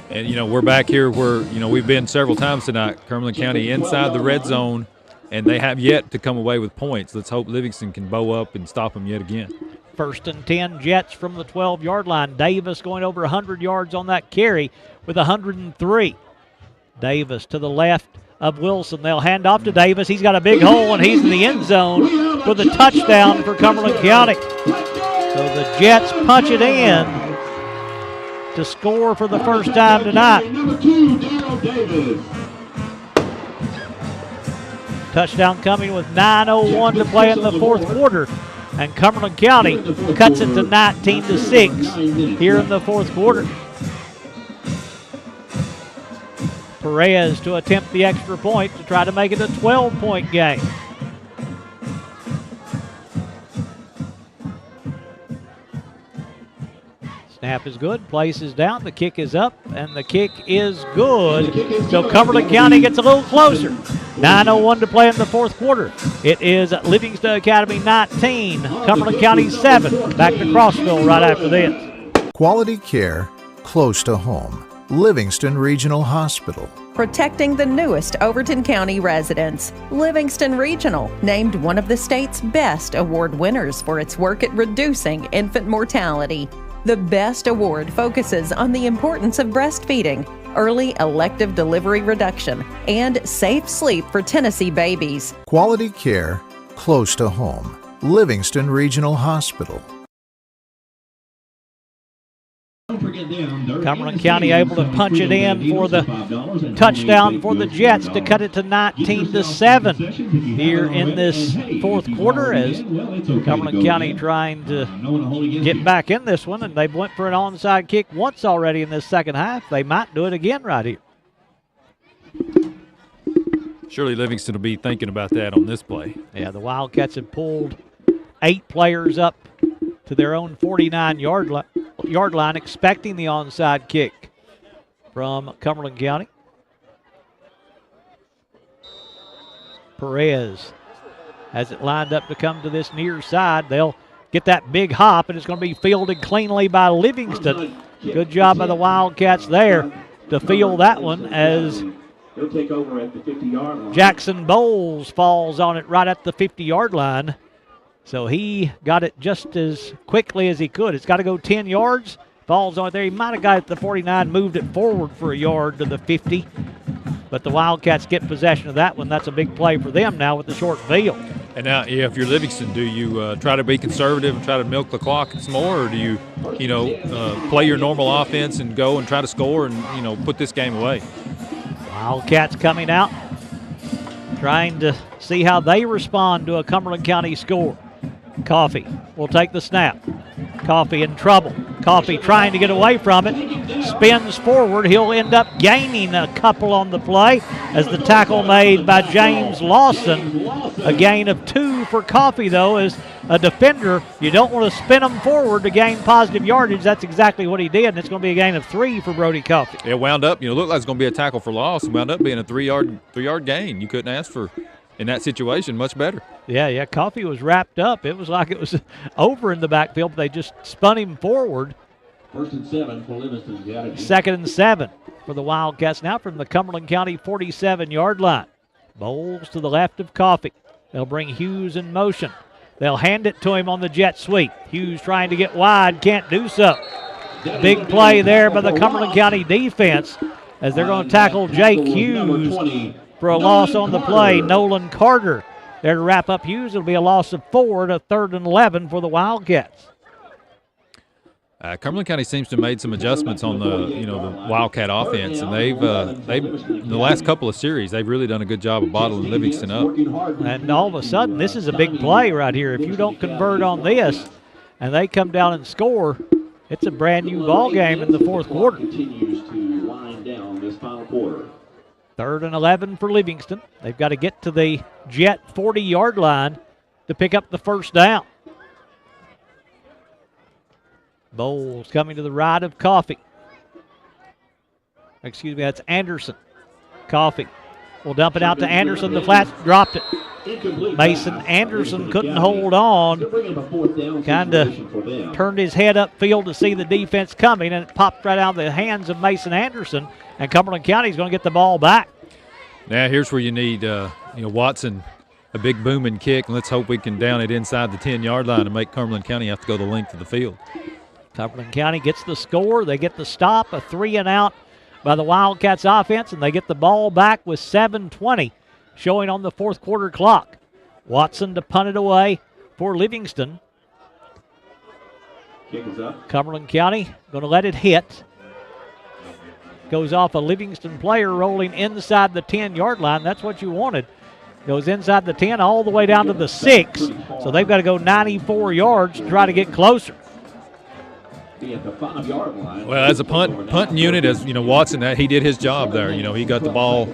And, we're back here where, we've been several times tonight. Cumberland County inside the red zone, and they have yet to come away with points. Let's hope Livingston can bow up and stop them yet again. 1st and 10 Jets from the 12-yard line. Davis going over 100 yards on that carry with 103. Davis to the left of Wilson. They'll hand off to Davis. He's got a big hole, and he's in the end zone with a touchdown for Cumberland County. So the Jets punch it in to score for the first time tonight. Touchdown coming with 9:01 to play in the fourth quarter. And Cumberland County cuts it to 19-6 here in the fourth quarter. Perez to attempt the extra point to try to make it a 12-point game. Snap is good, place is down, the kick is up, and the kick is good. So Cumberland County gets a little closer. 9:01 to play in the fourth quarter. It is Livingston Academy 19, Cumberland County 7. Back to Crossville right after this. Quality care close to home. Livingston Regional Hospital. Protecting the newest Overton County residents. Livingston Regional, named one of the state's best award winners for its work at reducing infant mortality. The BEST Award focuses on the importance of breastfeeding, early elective delivery reduction, and safe sleep for Tennessee babies. Quality care close to home. Livingston Regional Hospital. Cumberland County able to punch it in for the touchdown for the Jets to cut it to 19-7 here in this fourth quarter, as Cumberland County trying to get back in this one, and they went for an onside kick once already in this second half. They might do it again right here. Surely Livingston will be thinking about that on this play. Yeah, the Wildcats have pulled 8 players up to their own 49-yard line, expecting the onside kick from Cumberland County. Perez has it lined up to come to this near side. They'll get that big hop, and it's going to be fielded cleanly by Livingston. Good job by the Wildcats there to field that one, as Jackson Bowles falls on it right at the 50-yard line. So he got it just as quickly as he could. It's got to go 10 yards. Falls on it there. He might have got it at the 49, moved it forward for a yard to the 50. But the Wildcats get possession of that one. That's a big play for them now with the short field. And now, if you're Livingston, do you try to be conservative and try to milk the clock some more, or do you, play your normal offense and go and try to score and, put this game away? Wildcats coming out, trying to see how they respond to a Cumberland County score. Coffee will take the snap. Coffee in trouble. Coffee trying to get away from it. Spins forward. He'll end up gaining a couple on the play as the tackle made by James Lawson. A gain of 2 for Coffee, though, as a defender. You don't want to spin them forward to gain positive yardage. That's exactly what he did, and it's going to be a gain of 3 for Brody Coffee. It wound up, looked like it's going to be a tackle for loss. It wound up being a 3-yard gain. You couldn't ask for, in that situation, much better. Yeah, Coffee was wrapped up. It was like it was over in the backfield, but they just spun him forward. 1st and 7 for Livingston. 2nd and 7 for the Wildcats now from the Cumberland County 47-yard line. Bowles to the left of Coffee. They'll bring Hughes in motion. They'll hand it to him on the jet sweep. Hughes trying to get wide, can't do so. Big play there by the Cumberland County defense as they're going to tackle Jake Hughes for a loss on the play. Nolan Carter there to wrap up Hughes. It'll be a loss of 4 to 3rd and 11 for the Wildcats. Cumberland County seems to have made some adjustments on the Wildcat offense, and they've in the last couple of series they've really done a good job of bottling Livingston up. And all of a sudden, this is a big play right here. If you don't convert on this, and they come down and score, it's a brand new ball game in the fourth quarter. 3rd and 11 for Livingston. They've got to get to the Jet 40-yard line to pick up the first down. Bowles coming to the right of Coffee. Excuse me, that's Anderson. Coffee will dump it out to Anderson. The flats dropped it. Mason Anderson couldn't hold on. Kind of turned his head upfield to see the defense coming, and it popped right out of the hands of Mason Anderson. And Cumberland County is going to get the ball back. Now here's where you need, Watson, a big booming kick, and let's hope we can down it inside the 10-yard line and make Cumberland County have to go the length of the field. Cumberland County gets the score. They get the stop, a 3-and-out by the Wildcats offense, and they get the ball back with 7:20 showing on the fourth quarter clock. Watson to punt it away for Livingston. Cumberland County going to let it hit. Goes off a Livingston player rolling inside the 10-yard line. That's what you wanted. Goes inside the 10 all the way down to the 6. So they've got to go 94 yards to try to get closer. Well, as a punting unit, as Watson, he did his job there. He got the ball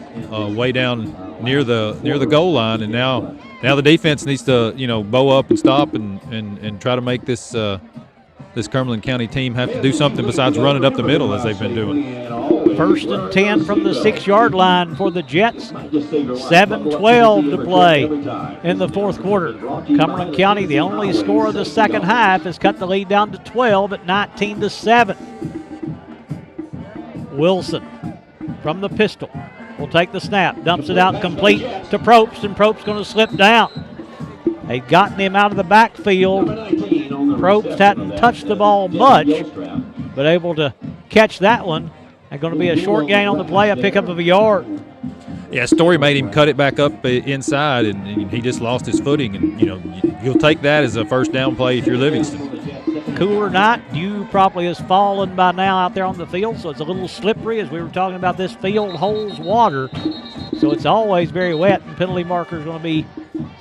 way down near the goal line, and now the defense needs to bow up and stop and try to make this Cumberland County team have to do something besides run it up the middle as they've been doing. 1st and 10 from the 6-yard line for the Jets. 7:12 to play in the fourth quarter. Cumberland County, the only score of the second half, has cut the lead down to 12 at 19-7. Wilson from the pistol will take the snap, dumps it out complete to Probst, and Probst going to slip down. They'd gotten him out of the backfield. Probst hadn't touched the ball much, but able to catch that one. And going to be a short gain on the play, a pickup of a yard. Yeah, Story made him cut it back up inside, and he just lost his footing. And, you'll take that as a first down play if you're Livingston. Cooler night. Dew probably has fallen by now out there on the field, so it's a little slippery. As we were talking about, this field holds water, so it's always very wet, and penalty marker is going to be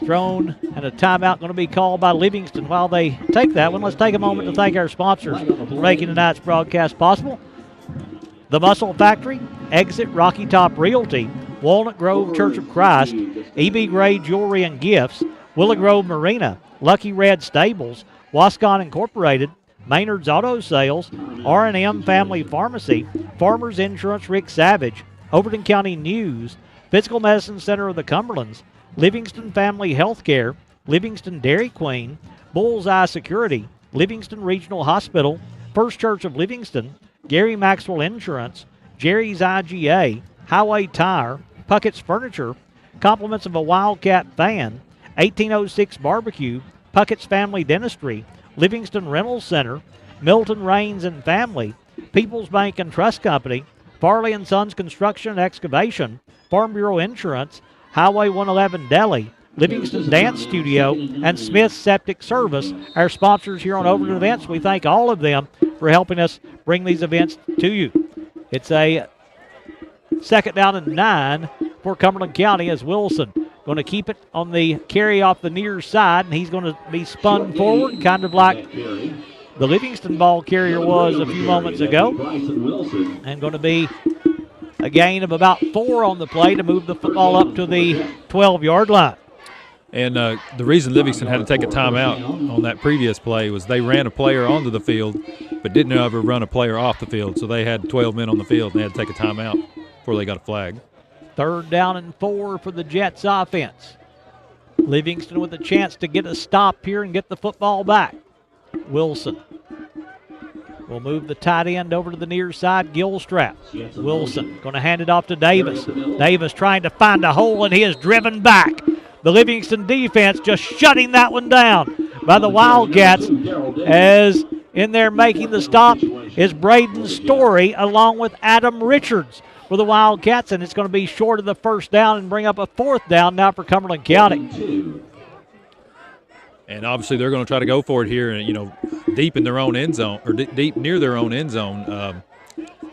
thrown, and a timeout going to be called by Livingston. While they take that one, let's take a moment to thank our sponsors for making tonight's broadcast possible. The Muscle Factory, Exit Rocky Top Realty, Walnut Grove Church of Christ, E.B. Gray Jewelry and Gifts, Willow Grove Marina, Lucky Red Stables, Wascon Incorporated, Maynard's Auto Sales, R&M Family Pharmacy, Farmers Insurance Rick Savage, Overton County News, Physical Medicine Center of the Cumberlands, Livingston Family Healthcare, Livingston Dairy Queen, Bullseye Security, Livingston Regional Hospital, First Church of Livingston, Gary Maxwell Insurance, Jerry's IGA, Highway Tire, Puckett's Furniture, compliments of a Wildcat fan, 1806 Barbecue, Puckett's Family Dentistry, Livingston Rental Center, Milton Rains and Family, People's Bank and Trust Company, Farley & Sons Construction and Excavation, Farm Bureau Insurance, Highway 111 Deli, Livingston Dance Studio, and Smith's Septic Service, our sponsors here on Overton Events. We thank all of them for helping us bring these events to you. It's a 2nd down and 9 for Cumberland County as Wilson going to keep it on the carry off the near side, and he's going to be spun forward, kind of like the Livingston ball carrier was a few moments ago, and going to be a gain of about 4 on the play to move the football up to the 12-yard line. And the reason Livingston had to take a timeout on that previous play was they ran a player onto the field but didn't ever run a player off the field. So they had 12 men on the field, and they had to take a timeout before they got a flag. 3rd down and 4 for the Jets offense. Livingston with a chance to get a stop here and get the football back. Wilson will move the tight end over to the near side, Gilstrap. Wilson going to hand it off to Davis. Davis trying to find a hole, and he is driven back. The Livingston defense just shutting that one down by the Wildcats, as in there making the stop is Braden Story along with Adam Richards for the Wildcats, and it's going to be short of the first down and bring up a 4th down now for Cumberland County. And obviously they're going to try to go for it here, and deep in their own end zone, or deep near their own end zone.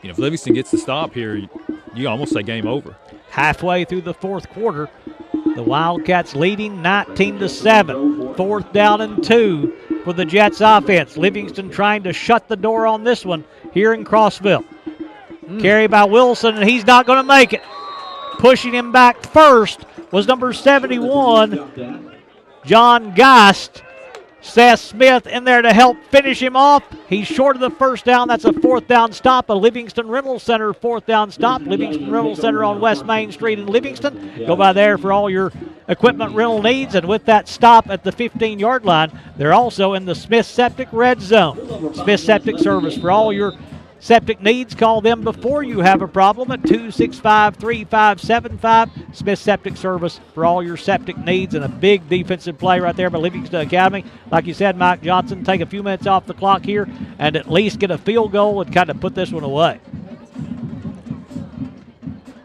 If Livingston gets the stop here, you almost say game over. Halfway through the fourth quarter, the Wildcats leading 19-7. 4th down and 2 for the Jets offense. Livingston trying to shut the door on this one here in Crossville. Carry by Wilson, and he's not going to make it. Pushing him back first was number 71, John Geist. Seth Smith in there to help finish him off. He's short of the first down. That's a 4th down stop. A Livingston Rental Center 4th down stop. Livingston Rental Center on West Main Street in Livingston. Go by there for all your equipment rental needs. And with that stop at the 15-yard line, they're also in the Smith Septic red zone. Smith Septic service for all your septic needs. Call them before you have a problem at 265-3575. Smith Septic Service for all your septic needs, and a big defensive play right there by Livingston Academy. Like you said, Mike Johnson, take a few minutes off the clock here and at least get a field goal and kind of put this one away.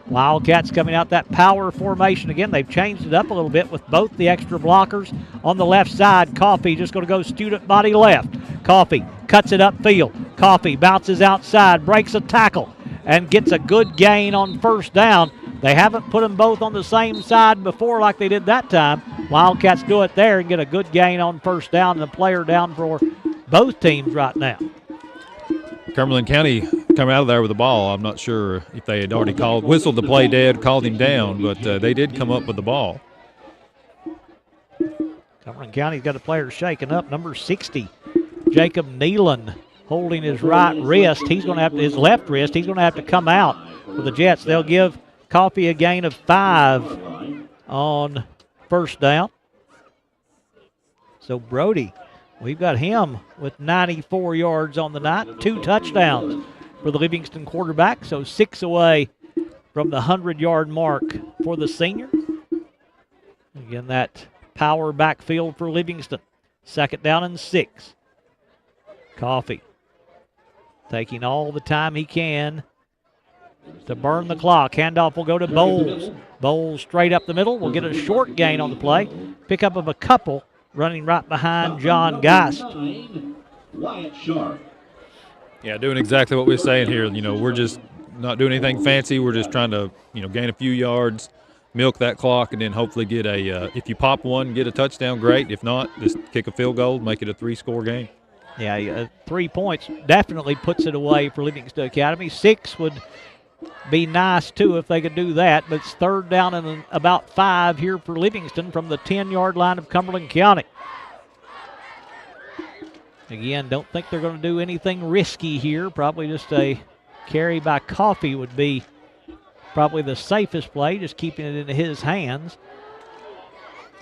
Wildcats coming out that power formation again. They've changed it up a little bit with both the extra blockers on the left side. Coffee just going to go student body left. Coffee cuts it upfield. Coffee bounces outside, breaks a tackle, and gets a good gain on first down. They haven't put them both on the same side before like they did that time. Wildcats do it there and get a good gain on first down, and a player down for both teams right now. Cumberland County coming out of there with the ball. I'm not sure if they had already whistled the play dead, called him down, but they did come up with the ball. Cumberland County's got a player shaken up, number 60, Jacob Nealon, holding his right wrist. He's going to have his left wrist. He's going to have to come out for the Jets. They'll give Coffee a gain of 5 on first down. So Brody, we've got him with 94 yards on the night, 2 touchdowns for the Livingston quarterback. So 6 away from the 100-yard mark for the senior. Again, that power backfield for Livingston. 2nd down and 6. Coffee taking all the time he can to burn the clock. Handoff will go to Bowles. Bowles straight up the middle. Will get a short gain on the play. Pickup of a couple running right behind John Geist. Yeah, doing exactly what we're saying here. You know, we're just not doing anything fancy. We're just trying to, gain a few yards, milk that clock, and then hopefully get if you pop one, get a touchdown, great. If not, just kick a field goal, make it a 3-score game. Yeah, 3 points definitely puts it away for Livingston Academy. 6 would be nice, too, if they could do that. But it's 3rd down and about 5 here for Livingston from the 10-yard line of Cumberland County. Again, don't think they're going to do anything risky here. Probably just a carry by Coffee would be probably the safest play, just keeping it into his hands.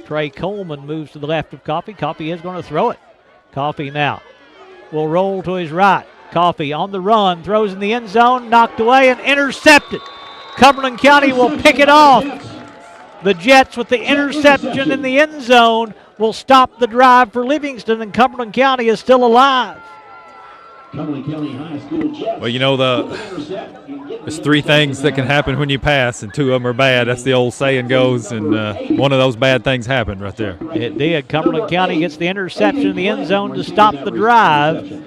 Trey Coleman moves to the left of Coffee. Coffee is going to throw it. Coffee now will roll to his right. Coffee on the run, throws in the end zone, knocked away and intercepted. Cumberland County will pick it off. The Jets with the interception in the end zone will stop the drive for Livingston, and Cumberland County is still alive. Well, there's 3 things that can happen when you pass, and 2 of them are bad. That's the old saying goes, and one of those bad things happened right there. It did. Cumberland County gets the interception in the end zone to stop the drive,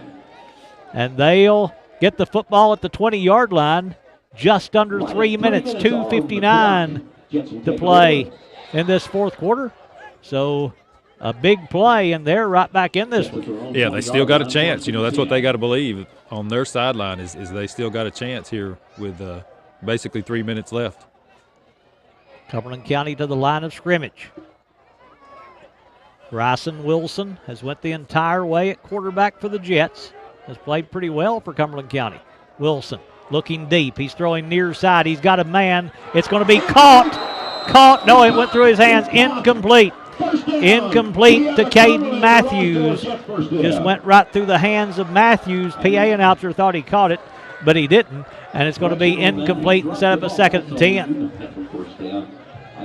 and they'll get the football at the 20-yard line. Just under 3 minutes, 2:59 to play in this 4th quarter. So a big play, and they're right back in this one. Yeah, they still got a chance. That's what they got to believe on their sideline is they still got a chance here with basically 3 minutes left. Cumberland County to the line of scrimmage. Bryson Wilson has went the entire way at quarterback for the Jets. Has played pretty well for Cumberland County. Wilson looking deep. He's throwing near side. He's got a man. It's going to be caught. No, it went through his hands. Incomplete. Incomplete to Caden Matthews. Just went right through the hands of Matthews. PA announcer thought he caught it, but he didn't. And it's going to be incomplete and set up a 2nd and 10.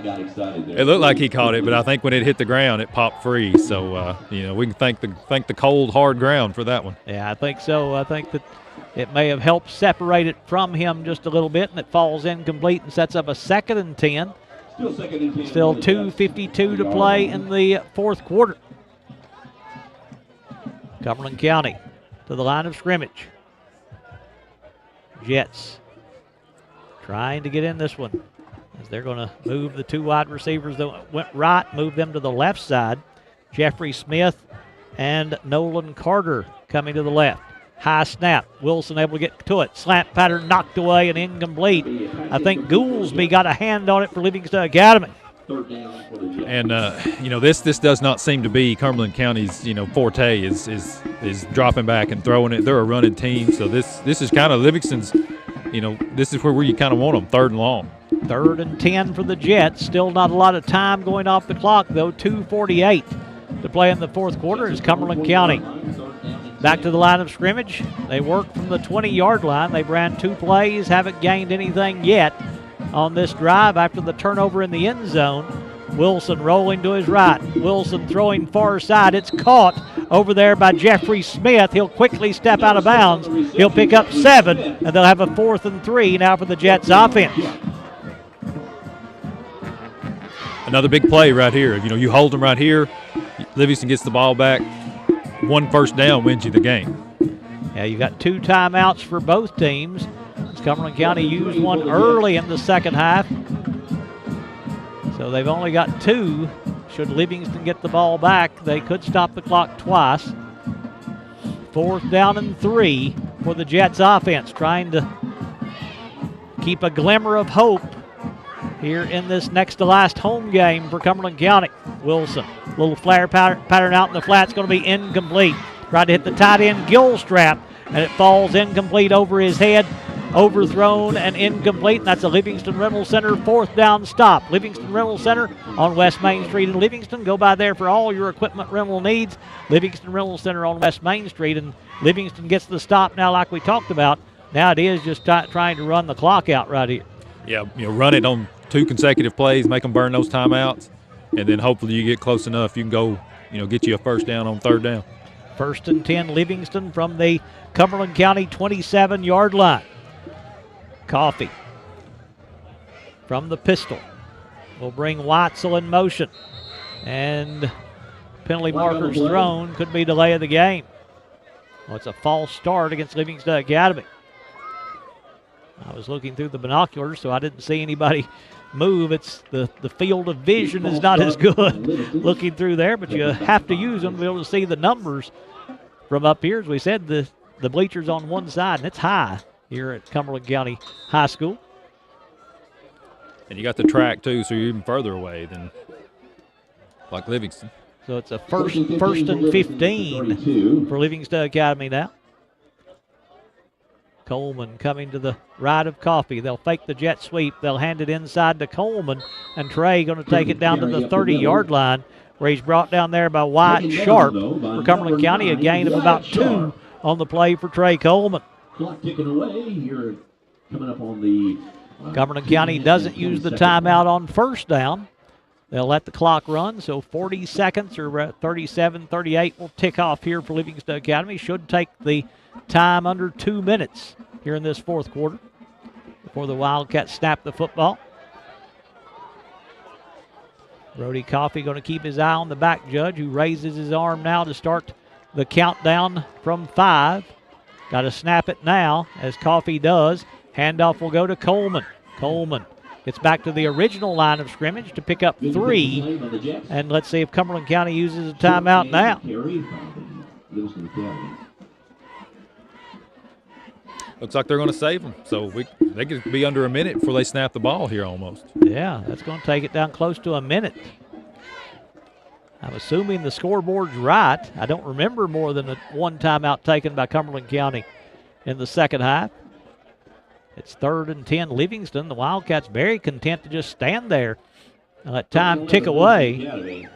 It looked like he caught it, but I think when it hit the ground, it popped free. So, we can thank the cold, hard ground for that one. Yeah, I think so. I think that it may have helped separate it from him just a little bit, and it falls incomplete and sets up a 2nd and 10. Still 2:52 to play in the 4th quarter. Cumberland County to the line of scrimmage. Jets trying to get in this one, as they're going to move the 2 wide receivers that went right, move them to the left side. Jeffrey Smith and Nolan Carter coming to the left. High snap. Wilson able to get to it. Slant pattern knocked away and incomplete. I think Goolsby got a hand on it for Livingston Academy. And this does not seem to be Cumberland County's forte is dropping back and throwing it. They're a running team, so this is kind of Livingston's. This is where you kind of want them, 3rd and long. 3rd and 10 for the Jets. Still not a lot of time going off the clock, though. 2:48 to play in the 4th quarter is Cumberland County. Back to the line of scrimmage. They work from the 20-yard line. They've ran 2 plays, haven't gained anything yet on this drive after the turnover in the end zone. Wilson rolling to his right. Wilson throwing far side. It's caught over there by Jeffrey Smith. He'll quickly step out of bounds. He'll pick up 7, and they'll have a 4th and 3 now for the Jets offense. Another big play right here. You hold them right here. Livingston gets the ball back. 1 first down wins you the game. Yeah, you got 2 timeouts for both teams. Cumberland County used one early in the second half. So they've only got 2. Should Livingston get the ball back, they could stop the clock twice. 4th down and 3 for the Jets offense, trying to keep a glimmer of hope here in this next to last home game for Cumberland County. Wilson, little flare pattern out in the flat. It's going to be incomplete. Tried to hit the tight end Gilstrap, and it falls incomplete over his head. Overthrown and incomplete, and that's a Livingston Rental Center 4th down stop. Livingston Rental Center on West Main Street in Livingston. Go by there for all your equipment rental needs. Livingston Rental Center on West Main Street, and Livingston gets the stop now like we talked about. Now it is just trying to run the clock out right here. Yeah, run it on 2 consecutive plays, make them burn those timeouts, and then hopefully you get close enough, you can go, get you a first down on 3rd down. 1st and 10 Livingston from the Cumberland County 27-yard line. Coffee from the pistol will bring Weitzel in motion, and penalty markers thrown. Could be delay of the game. Well, it's a false start against Livingston Academy. I was looking through the binoculars, so I didn't see anybody move. It's the field of vision is not as good looking through there, but you have to use them to be able to see the numbers from up here. As we said, the bleachers on one side, and it's high here at Cumberland County High School. And you got the track, too, so you're even further away than like Livingston. So it's a first and 15 for Livingston Academy now. Coleman coming to the right of Coffee. They'll fake the jet sweep. They'll hand it inside to Coleman, and Trey going to take it down to the 30-yard line, where he's brought down there by Wyatt Sharp for Cumberland County. A gain of about 2 on the play for Trey Coleman. Clock ticking away. You're coming up on the. Cumberland County doesn't use the timeout on 1st down. They'll let the clock run, so 40 seconds or 37, 38 will tick off here for Livingston Academy. Should take the time under 2 minutes here in this 4th quarter before the Wildcats snap the football. Brody Coffey going to keep his eye on the back judge, who raises his arm now to start the countdown from 5. Got to snap it now, as Coffey does. Handoff will go to Coleman. Coleman gets back to the original line of scrimmage to pick up 3. And let's see if Cumberland County uses a timeout now. Looks like they're going to save them. So they could be under a minute before they snap the ball here almost. Yeah, that's going to take it down close to a minute. I'm assuming the scoreboard's right. I don't remember more than 1 timeout taken by Cumberland County in the second half. It's 3rd and 10 Livingston. The Wildcats very content to just stand there and let time tick away.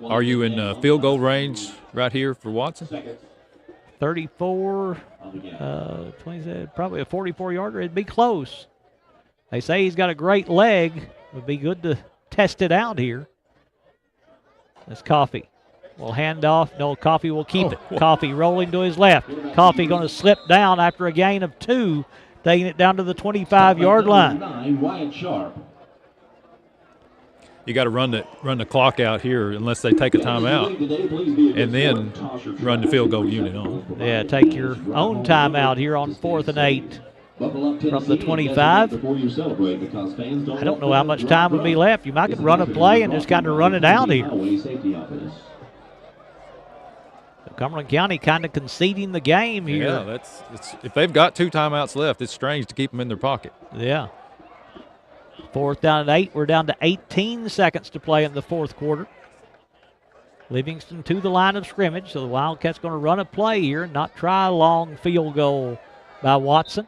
Are you in field goal range right here for Watson? 34, 20, probably a 44-yarder. It'd be close. They say he's got a great leg. It would be good to test it out here. That's Coffey. Will hand off. No, Coffey will keep it. Coffey rolling to his left. Coffey going to slip down after a gain of 2, taking it down to the 25-yard line. You got to run the clock out here unless they take a timeout, and then run the field goal unit on. Yeah, take your own timeout here on 4th and 8 from the 25. I don't know how much time would be left. You might could run a play and just kind of run it out here. Cumberland County kind of conceding the game here. Yeah, if they've got 2 timeouts left, it's strange to keep them in their pocket. Yeah. Fourth down at 8. We're down to 18 seconds to play in the fourth quarter. Livingston to the line of scrimmage, so the Wildcats going to run a play here and not try a long field goal by Watson.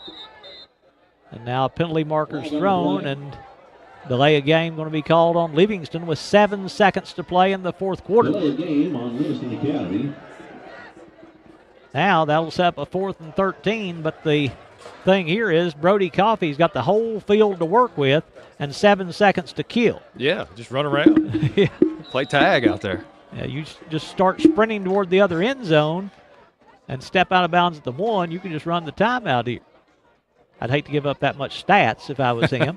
And now penalty markers thrown, and delay of game going to be called on Livingston with 7 seconds to play in the fourth quarter. Delay of game on Livingston Academy. Now that'll set up a 4th and 13, but the thing here is Brody Coffey's got the whole field to work with and 7 seconds to kill. Yeah, just run around. Yeah. Play tag out there. Yeah, you just start sprinting toward the other end zone and step out of bounds at the 1, you can just run the timeout here. I'd hate to give up that much stats if I was him,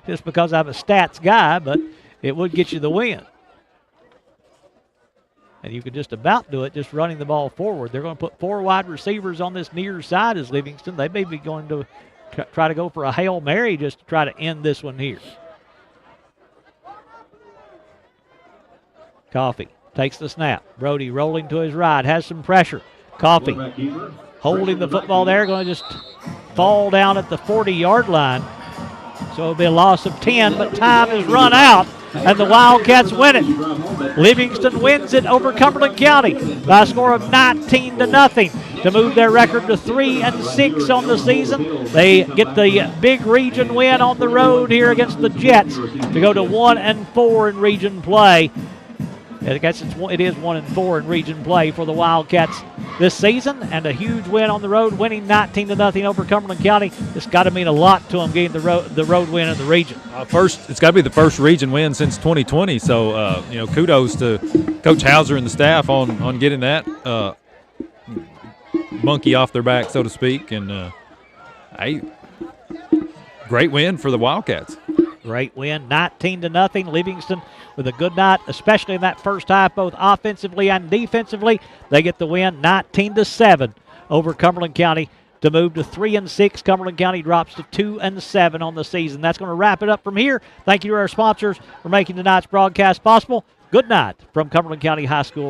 just because I'm a stats guy, but it would get you the win. And you could just about do it just running the ball forward. They're going to put 4 wide receivers on this near side as Livingston. They may be going to try to go for a Hail Mary just to try to end this one here. Coffey takes the snap. Brody rolling to his right, has some pressure. Coffey holding the football there, going to just fall down at the 40-yard line. So it'll be a loss of 10, but time has run out, and the Wildcats win it. Livingston wins it over Cumberland County by a score of 19-0 to move their record to 3-6 on the season. They get the big region win on the road here against the Jets to go to 1-4 in region play. I guess it is 1-4 in region play for the Wildcats this season, and a huge win on the road, winning 19-0 over Cumberland County. It's got to mean a lot to them getting the road win in the region. It's got to be the first region win since 2020. So kudos to Coach Hauser and the staff on getting that monkey off their back, so to speak. And great win for the Wildcats. Great win, 19-0. Livingston with a good night, especially in that first half, both offensively and defensively. They get the win, 19-7 over Cumberland County to move to 3-6. Cumberland County drops to 2-7 on the season. That's going to wrap it up from here. Thank you to our sponsors for making tonight's broadcast possible. Good night from Cumberland County High School